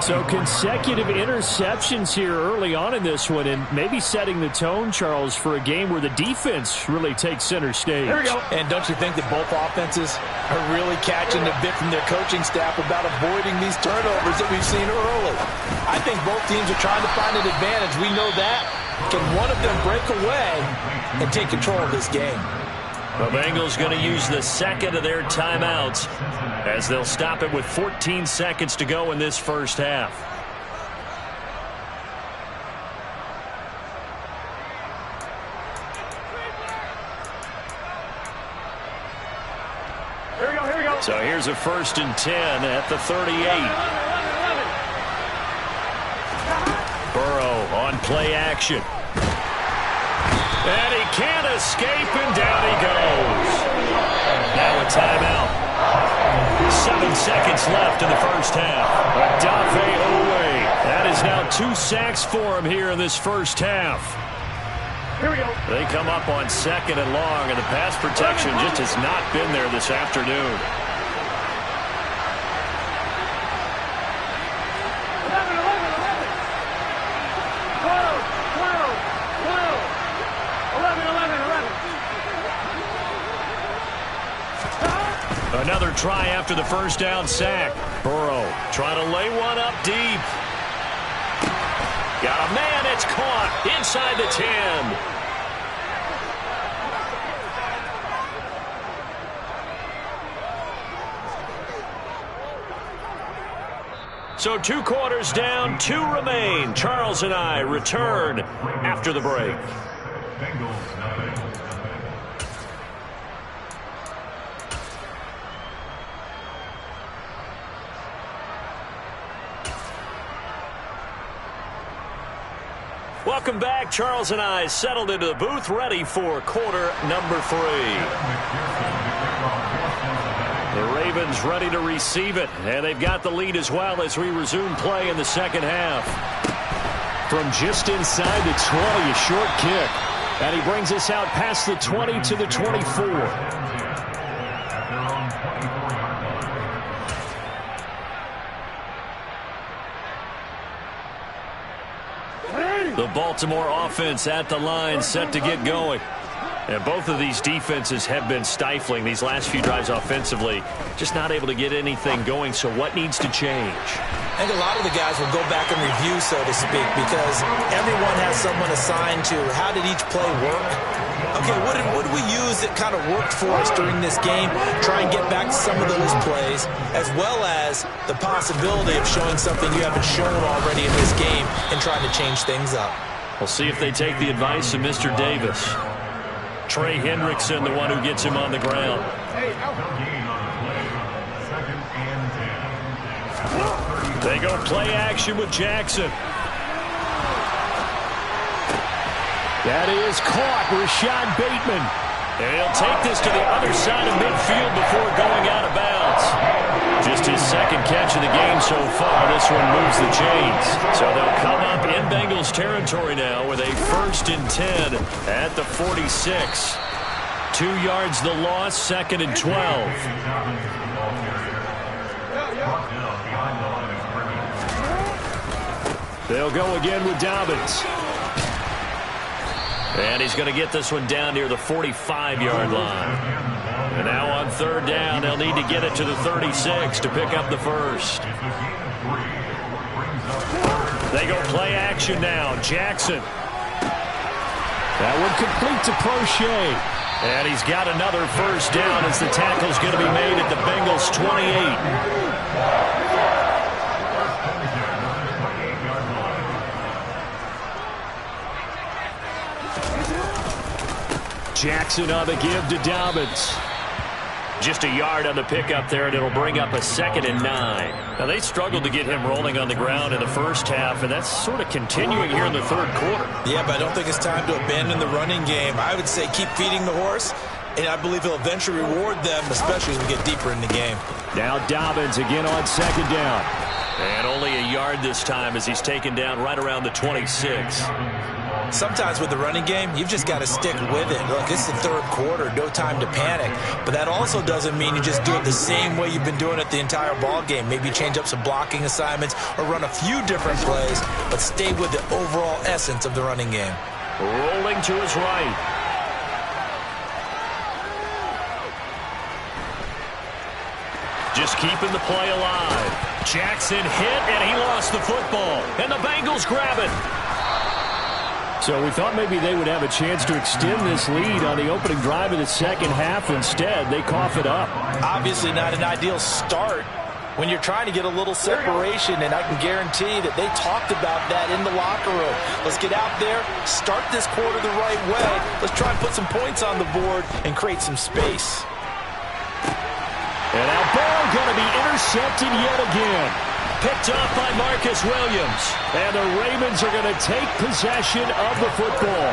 So consecutive interceptions here early on in this one, and maybe setting the tone, Charles, for a game where the defense really takes center stage. Here we go. And don't you think that both offenses are really catching the bit from their coaching staff about avoiding these turnovers that we've seen early? I think both teams are trying to find an advantage. We know that. Can one of them break away and take control of this game? The Bengals going to use the second of their timeouts as they'll stop it with 14 seconds to go in this first half. Here we go. So here's a 1st and 10 at the 38. Burrow on play action. And he can't escape, and down he goes. Now a timeout. 7 seconds left in the first half. Odafe Oweh. That is now 2 sacks for him here in this first half. Here we go. They come up on 2nd and long, and the pass protection just has not been there this afternoon. 11. Another try after the first down sack. Burrow trying to lay one up deep. Got a man, it's caught inside the 10. So 2 quarters down, 2 remain. Charles and I return after the break. Bengals nothing. Welcome back. Charles and I settled into the booth, ready for quarter number 3. The Ravens ready to receive it, and they've got the lead as well as we resume play in the second half. From just inside the 20, a short kick. And he brings us out past the 20 to the 24. The Baltimore offense at the line, set to get going. And both of these defenses have been stifling these last few drives offensively. Just not able to get anything going, so what needs to change? I think a lot of the guys will go back and review, so to speak, because everyone has someone assigned to how did each play work. Okay, what did we use that kind of worked for us during this game? Try and get back to some of those plays, as well as the possibility of showing something you haven't shown already in this game and trying to change things up. We'll see if they take the advice of Mr. Davis. Trey Hendrickson, the one who gets him on the ground. They go play action with Jackson. That is caught. Rashad Bateman. And he'll take this to the other side of midfield before going out of bounds. Just his second catch of the game so far. This one moves the chains. So they'll come up in Bengals territory now with a 1st and 10 at the 46. 2 yards the loss, 2nd and 12. They'll go again with Dobbins. And he's going to get this one down near the 45-yard line. And now on 3rd down, they'll need to get it to the 36 to pick up the first. They go play action now. Jackson. That one complete to Prochet. And he's got another 1st down as the tackle's going to be made at the Bengals 28. Jackson on the give to Dobbins. Just a yard on the pickup there, and it'll bring up a 2nd and 9. Now, they struggled to get him rolling on the ground in the first half, and that's sort of continuing here in the 3rd quarter. Yeah, but I don't think it's time to abandon the running game. I would say keep feeding the horse, and I believe he'll eventually reward them, especially as we get deeper in the game. Now Dobbins again on 2nd down. And only a yard this time as he's taken down right around the 26. Sometimes with the running game, you've just got to stick with it. Look, it's the 3rd quarter, no time to panic. But that also doesn't mean you just do it the same way you've been doing it the entire ball game. Maybe change up some blocking assignments or run a few different plays, but stay with the overall essence of the running game. Rolling to his right. Just keeping the play alive. Jackson hit, and he lost the football. And the Bengals grab it. So we thought maybe they would have a chance to extend this lead on the opening drive of the second half. Instead, they cough it up. Obviously not an ideal start when you're trying to get a little separation, and I can guarantee that they talked about that in the locker room. Let's get out there, start this quarter the right way. Let's try and put some points on the board and create some space. And that ball going to be intercepted yet again. Picked off by Marcus Williams. And the Ravens are going to take possession of the football.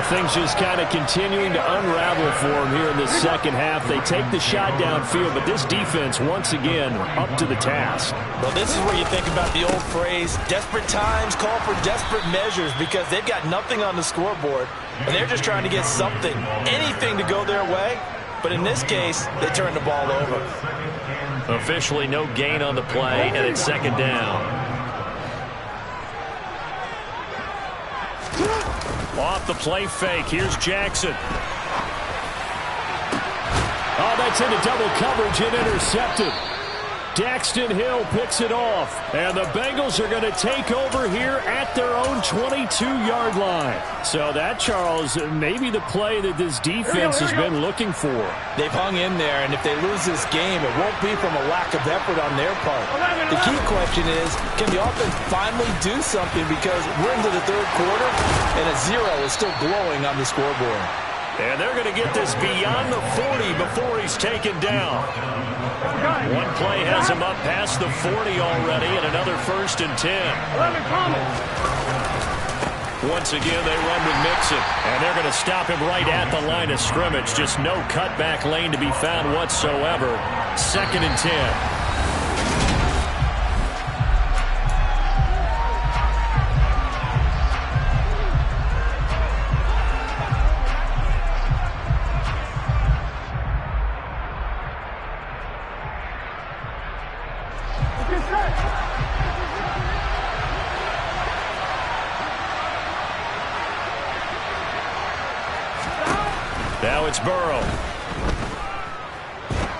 Things just kind of continuing to unravel for them here in the second half. They take the shot downfield, but this defense, once again, up to the task. Well, this is where you think about the old phrase, desperate times call for desperate measures, because they've got nothing on the scoreboard, and they're just trying to get something, anything to go their way. But in this case, they turn the ball over. Officially no gain on the play, and it's 2nd down. Off the play fake, here's Jackson. Oh, that's into double coverage and intercepted. Daxton Hill picks it off. And the Bengals are going to take over here at their own 22-yard line. So that, Charles, maybe the play that this defense has been looking for. They've hung in there, and if they lose this game, it won't be from a lack of effort on their part. The key question is, can the offense finally do something, because we're into the 3rd quarter, and a 0 is still glowing on the scoreboard. And they're going to get this beyond the 40 before he's taken down. One play has him up past the 40 already, and another 1st and 10. Once again, they run with Mixon. And they're going to stop him right at the line of scrimmage. Just no cutback lane to be found whatsoever. 2nd and 10. Now it's Burrow.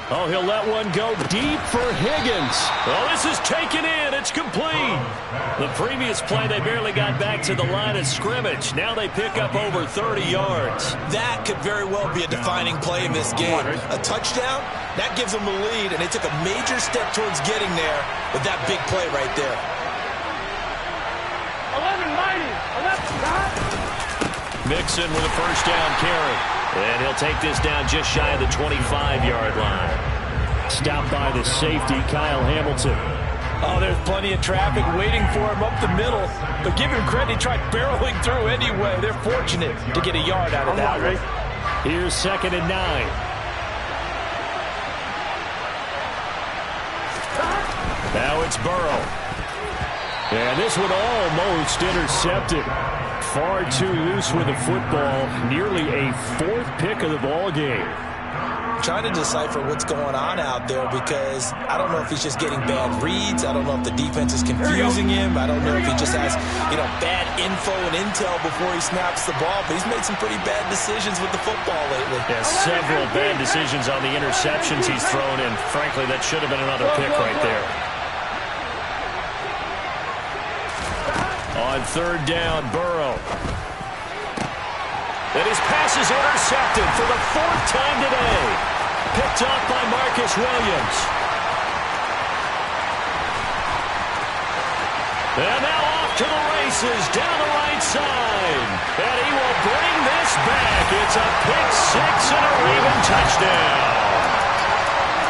Oh, he'll let one go deep for Higgins. Oh, this is taken in. It's complete. The previous play, they barely got back to the line of scrimmage. Now they pick up over 30 yards. That could very well be a defining play in this game. A touchdown, that gives them the lead, and they took a major step towards getting there with that big play right there. 11 mighty. 11 Mixon with a first down carry. And he'll take this down just shy of the 25-yard line. Stopped by the safety, Kyle Hamilton. Oh, there's plenty of traffic waiting for him up the middle. But give him credit, he tried barreling through anyway. They're fortunate to get a yard out of that one. Here's 2nd and 9. Now it's Burrow. And this one almost intercepted. Far too loose with the football. Nearly a 4th pick of the ball game. Trying to decipher what's going on out there because I don't know if he's just getting bad reads. I don't know if the defense is confusing him. I don't know if he just has, bad info and intel before he snaps the ball. But he's made some pretty bad decisions with the football lately. Yeah, several bad decisions on the interceptions he's thrown in. Frankly, that should have been another pick right there. On 3rd down, Burrow. And his pass is intercepted for the 4th time today. Picked off by Marcus Williams. And now off to the races down the right side. And he will bring this back. It's a pick 6 and a Raven touchdown.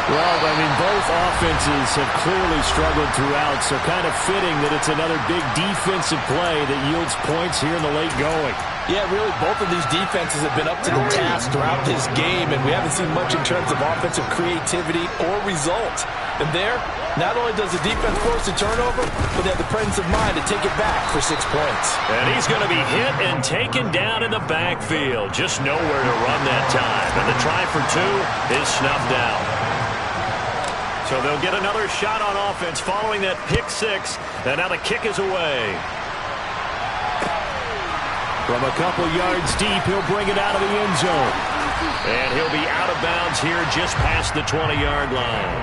Well, both offenses have clearly struggled throughout, so kind of fitting that it's another big defensive play that yields points here in the late going. Yeah, really, both of these defenses have been up to the task throughout this game, and we haven't seen much in terms of offensive creativity or result. And there, not only does the defense force a turnover, but they have the presence of mind to take it back for 6 points. And he's going to be hit and taken down in the backfield. Just nowhere to run that time. And the try for 2 is snuffed out. So they'll get another shot on offense following that pick 6. And now the kick is away. From a couple yards deep, he'll bring it out of the end zone. And he'll be out of bounds here just past the 20-yard line.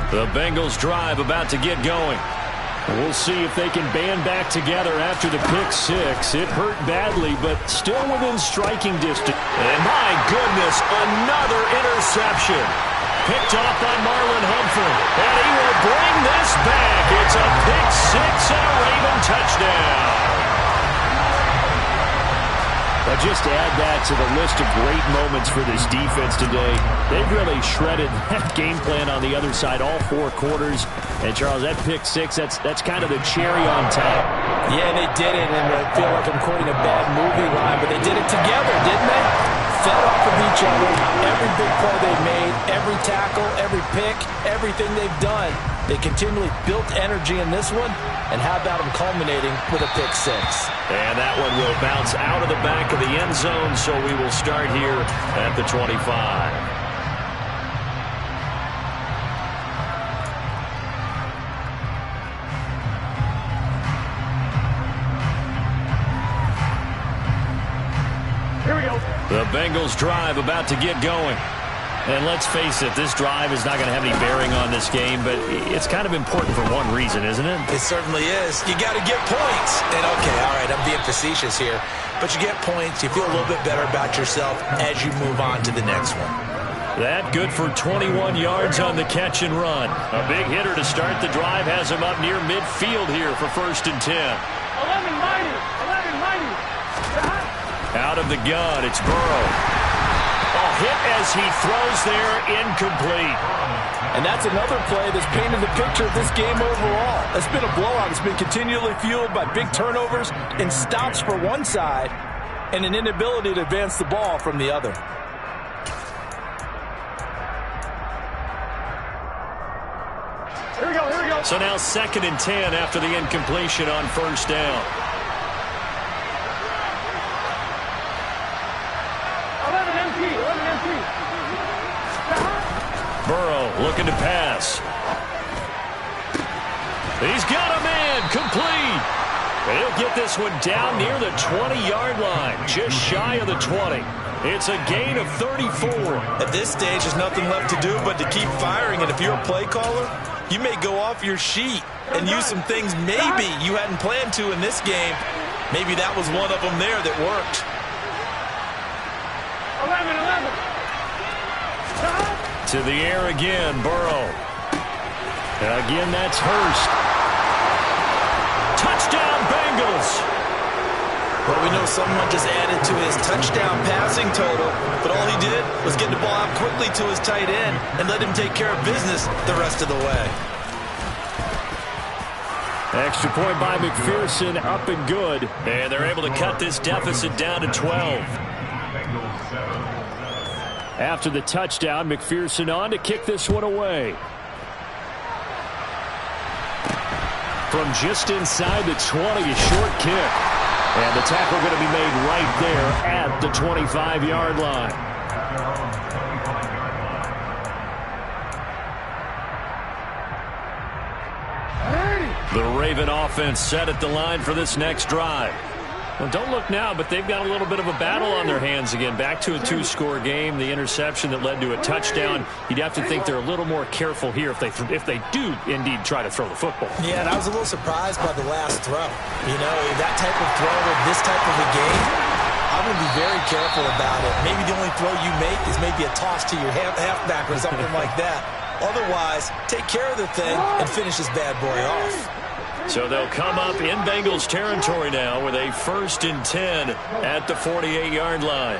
The Bengals drive about to get going. We'll see if they can band back together after the pick 6. It hurt badly, but still within striking distance. And my goodness, another interception. Picked off by Marlon Humphrey. And he will bring this back. It's a pick 6 and a Raven touchdown. But just add that to the list of great moments for this defense today. They've really shredded that game plan on the other side all 4 quarters. And, Charles, that pick 6, that's kind of the cherry on top. Yeah, they did it, and I feel like I'm quoting a bad movie line, but they did it together, didn't they? Fed off of each other. Every big play they've made, every tackle, every pick, everything they've done. They continually built energy in this one, and how about them culminating with a pick 6? And that one will bounce out of the back of the end zone, so we will start here at the 25. Here we go. The Bengals drive about to get going. And let's face it, this drive is not going to have any bearing on this game, but it's kind of important for one reason, isn't it? It certainly is. You got to get points. And, okay, all right, I'm being facetious here. But you get points, you feel a little bit better about yourself as you move on to the next one. That good for 21 yards on the catch and run. A big hitter to start the drive has him up near midfield here for 1st and 10. 11 mighty. Out of the gun, it's Burrow. A hit as he throws there, incomplete. And that's another play that's painted the picture of this game overall. It's been a blowout. It's been continually fueled by big turnovers and stops for one side and an inability to advance the ball from the other. Here we go. So now 2nd and 10 after the incompletion on 1st down. 11 empty. Burrow looking to pass. He's got a man, complete. He'll get this one down near the 20-yard line, just shy of the 20. It's a gain of 34. At this stage, there's nothing left to do but to keep firing, and if you're a play caller, you may go off your sheet and use some things maybe you hadn't planned to in this game. Maybe that was one of them there that worked. 11. To the air again, Burrow. And again, that's Hurst. Touchdown, Bengals. Well, we know someone just added to his touchdown passing total, but all he did was get the ball out quickly to his tight end and let him take care of business the rest of the way. Extra point by McPherson, up and good. And they're able to cut this deficit down to 12. After the touchdown, McPherson on to kick this one away. From just inside the 20, a short kick. And the tackle going to be made right there at the 25-yard line. The Raven offense set at the line for this next drive. Well, don't look now, but they've got a little bit of a battle on their hands again. Back to a 2-score game. The interception that led to a touchdown. You'd have to think they're a little more careful here if they do indeed try to throw the football. Yeah, and I was a little surprised by the last throw. You know, that type of throw in this type of a game, I'm going to be very careful about it. Maybe the only throw you make is maybe a toss to your halfback or something like that. Otherwise, take care of the thing and finish this bad boy off. So they'll come up in Bengals territory now with a 1st and 10 at the 48-yard line.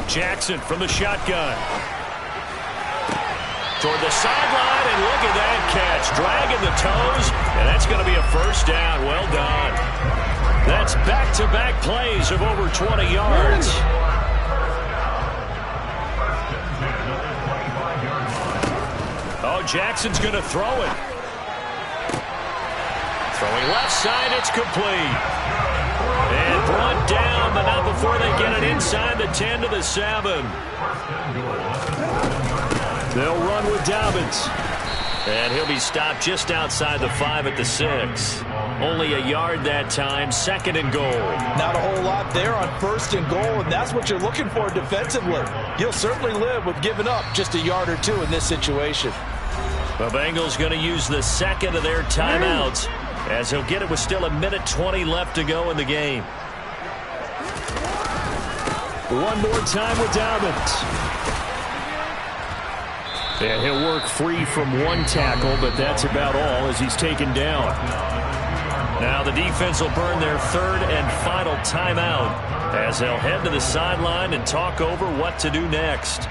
Jackson from the shotgun. Toward the sideline, and look at that catch. Dragging the toes, and that's going to be a 1st down. Well done. That's back-to-back plays of over 20 yards. Oh, Jackson's going to throw it. Throwing left side, it's complete. And brought down, but not before they get it inside the 10 to the 7. They'll run with B.O.M.B.S. And he'll be stopped just outside the 5 at the 6. Only a yard that time, 2nd and goal. Not a whole lot there on 1st and goal, and that's what you're looking for defensively. You'll certainly live with giving up just a yard or two in this situation. The Bengals going to use the 2nd of their timeouts as he'll get it with still 1:20 left to go in the game. One more time with B.O.M.B.S. And he'll work free from one tackle, but that's about all as he's taken down. Now the defense will burn their 3rd and final timeout as they'll head to the sideline and talk over what to do next.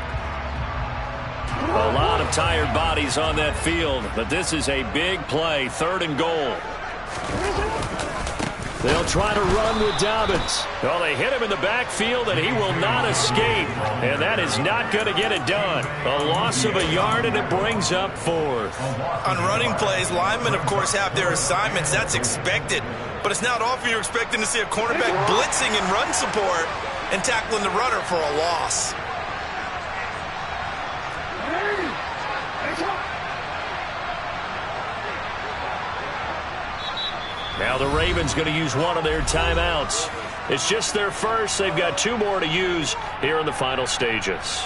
A lot of tired bodies on that field, but this is a big play, 3rd and goal. They'll try to run with B.O.M.B.S. Well, they hit him in the backfield, and he will not escape. And that is not going to get it done. A loss of a yard, and it brings up 4th. On running plays, linemen, of course, have their assignments. That's expected. But it's not often you're expecting to see a cornerback blitzing in run support and tackling the runner for a loss. Now the Ravens going to use one of their timeouts. It's just their first. They've got 2 more to use here in the final stages.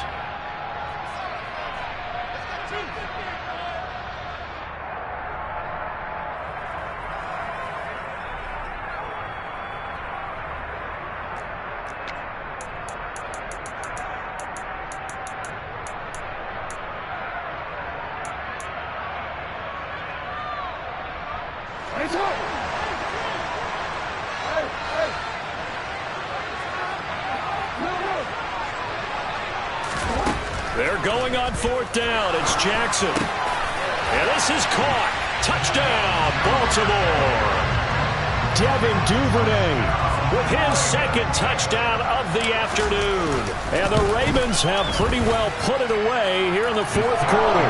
They're going on 4th down. It's Jackson. And this is caught. Touchdown, Baltimore. Devin Duvernay with his 2nd touchdown of the afternoon. And the Ravens have pretty well put it away here in the 4th quarter.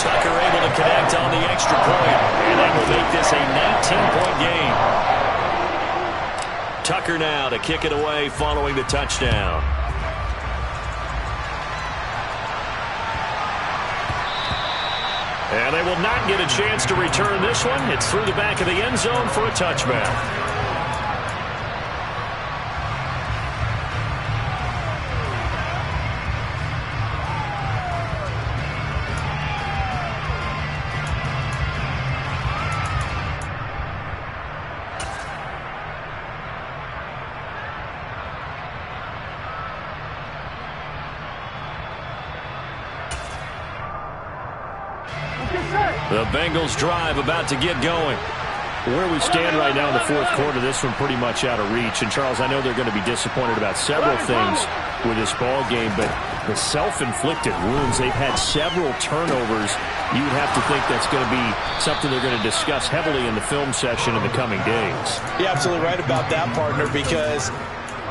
Tucker able to connect on the extra point, and that will make this a 19-point game. Tucker now to kick it away following the touchdown. And they will not get a chance to return this one. It's through the back of the end zone for a touchback. The Bengals drive about to get going. Where we stand right now in the 4th quarter, this one pretty much out of reach. And, Charles, I know they're going to be disappointed about several things with this ball game, but the self-inflicted wounds, they've had several turnovers. You would have to think that's going to be something they're going to discuss heavily in the film session in the coming days. You're absolutely right about that, partner, because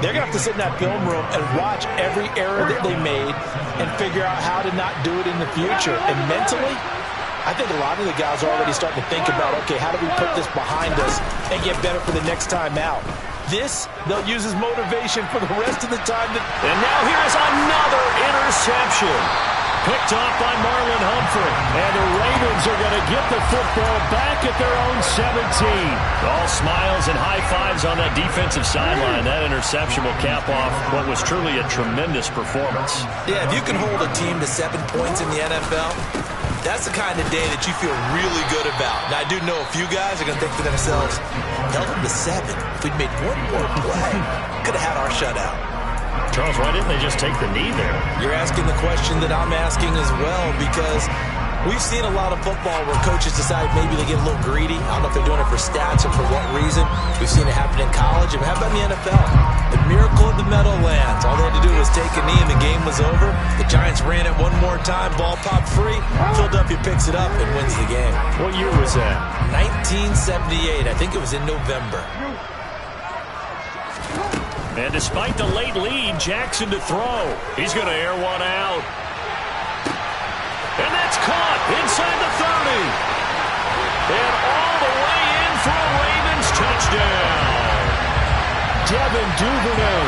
they're going to have to sit in that film room and watch every error that they made and figure out how to not do it in the future. And mentally, I think a lot of the guys are already starting to think about, okay, how do we put this behind us and get better for the next time out? This, they'll use as motivation for the rest of the time. And now here's another interception. Picked off by Marlon Humphrey. And the Ravens are going to get the football back at their own 17. All smiles and high fives on that defensive sideline. That interception will cap off what was truly a tremendous performance. Yeah, if you can hold a team to 7 points in the NFL, that's the kind of day that you feel really good about. Now, I do know a few guys are going to think to themselves, held them to 7. If we'd made one more play, could have had our shutout. Charles, why didn't they just take the knee there? You're asking the question that I'm asking as well, because we've seen a lot of football where coaches decide maybe they get a little greedy. I don't know if they're doing it for stats or for what reason. We've seen it happen in college, and how about in the NFL? The miracle of the Meadowlands. All they had to do was take a knee, and the game was over. The Giants ran it one more time, ball popped free. Philadelphia picks it up and wins the game. What year was that? 1978. I think it was in November. And despite the late lead, Jackson to throw. He's going to air one out. And that's caught inside the 30. And all the way in for a Ravens touchdown. Devin Duvernay,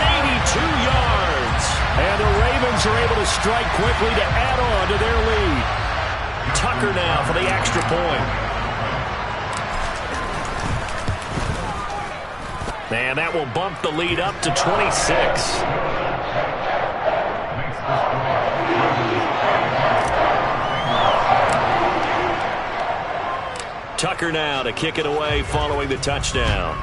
82 yards. And the Ravens are able to strike quickly to add on to their lead. Tucker now for the extra point. And that will bump the lead up to 26. Tucker now to kick it away following the touchdown.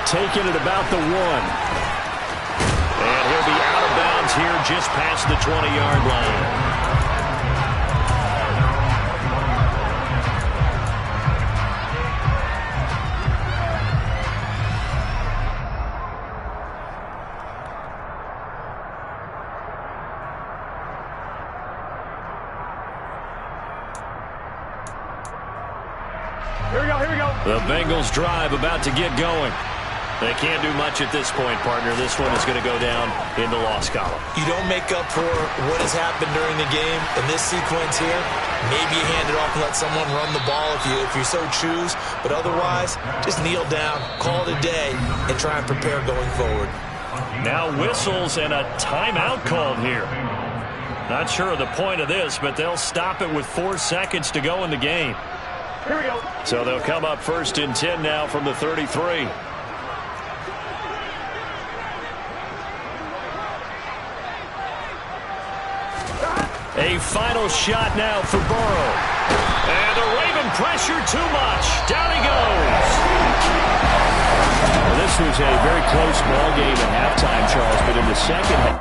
Taking it about the 1. And he'll be out of bounds here just past the 20-yard line. The Bengals drive about to get going. They can't do much at this point, partner. This one is going to go down in the loss column. You don't make up for what has happened during the game. In this sequence here, maybe you hand it off and let someone run the ball if you so choose. But otherwise, just kneel down, call it a day, and try and prepare going forward. Now whistles and a timeout called here. Not sure of the point of this, but they'll stop it with 4 seconds to go in the game. Here we go. So they'll come up 1st and 10 now from the 33. A final shot now for Burrow. And the Raven pressure too much. Down he goes. Well, this was a very close ball game at halftime, Charles, but in the second half.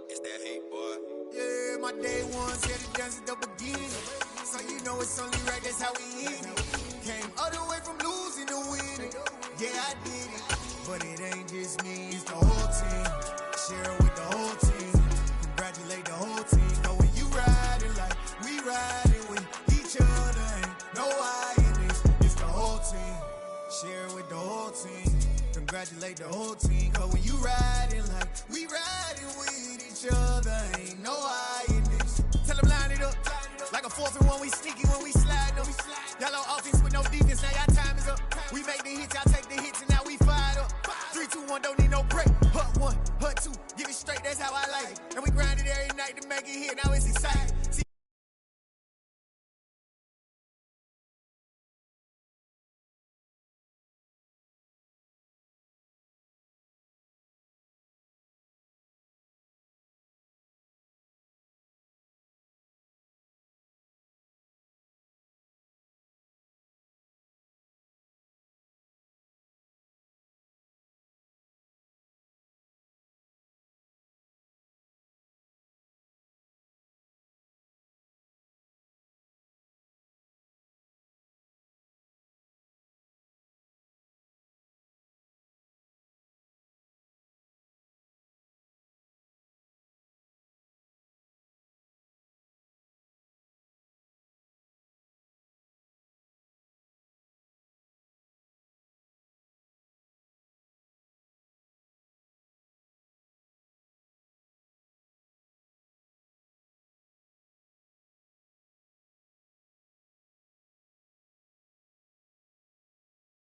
It's that hate, boy. Yeah, my day one said it doesn't double again. So you know it's only right, that's how we eat. Came all the way from losing to winning. Yeah, congratulate the whole team. Cause when you riding like we riding with each other, ain't no hiding this. Tell them line it up like a 4th and 1, we sneaky when we slide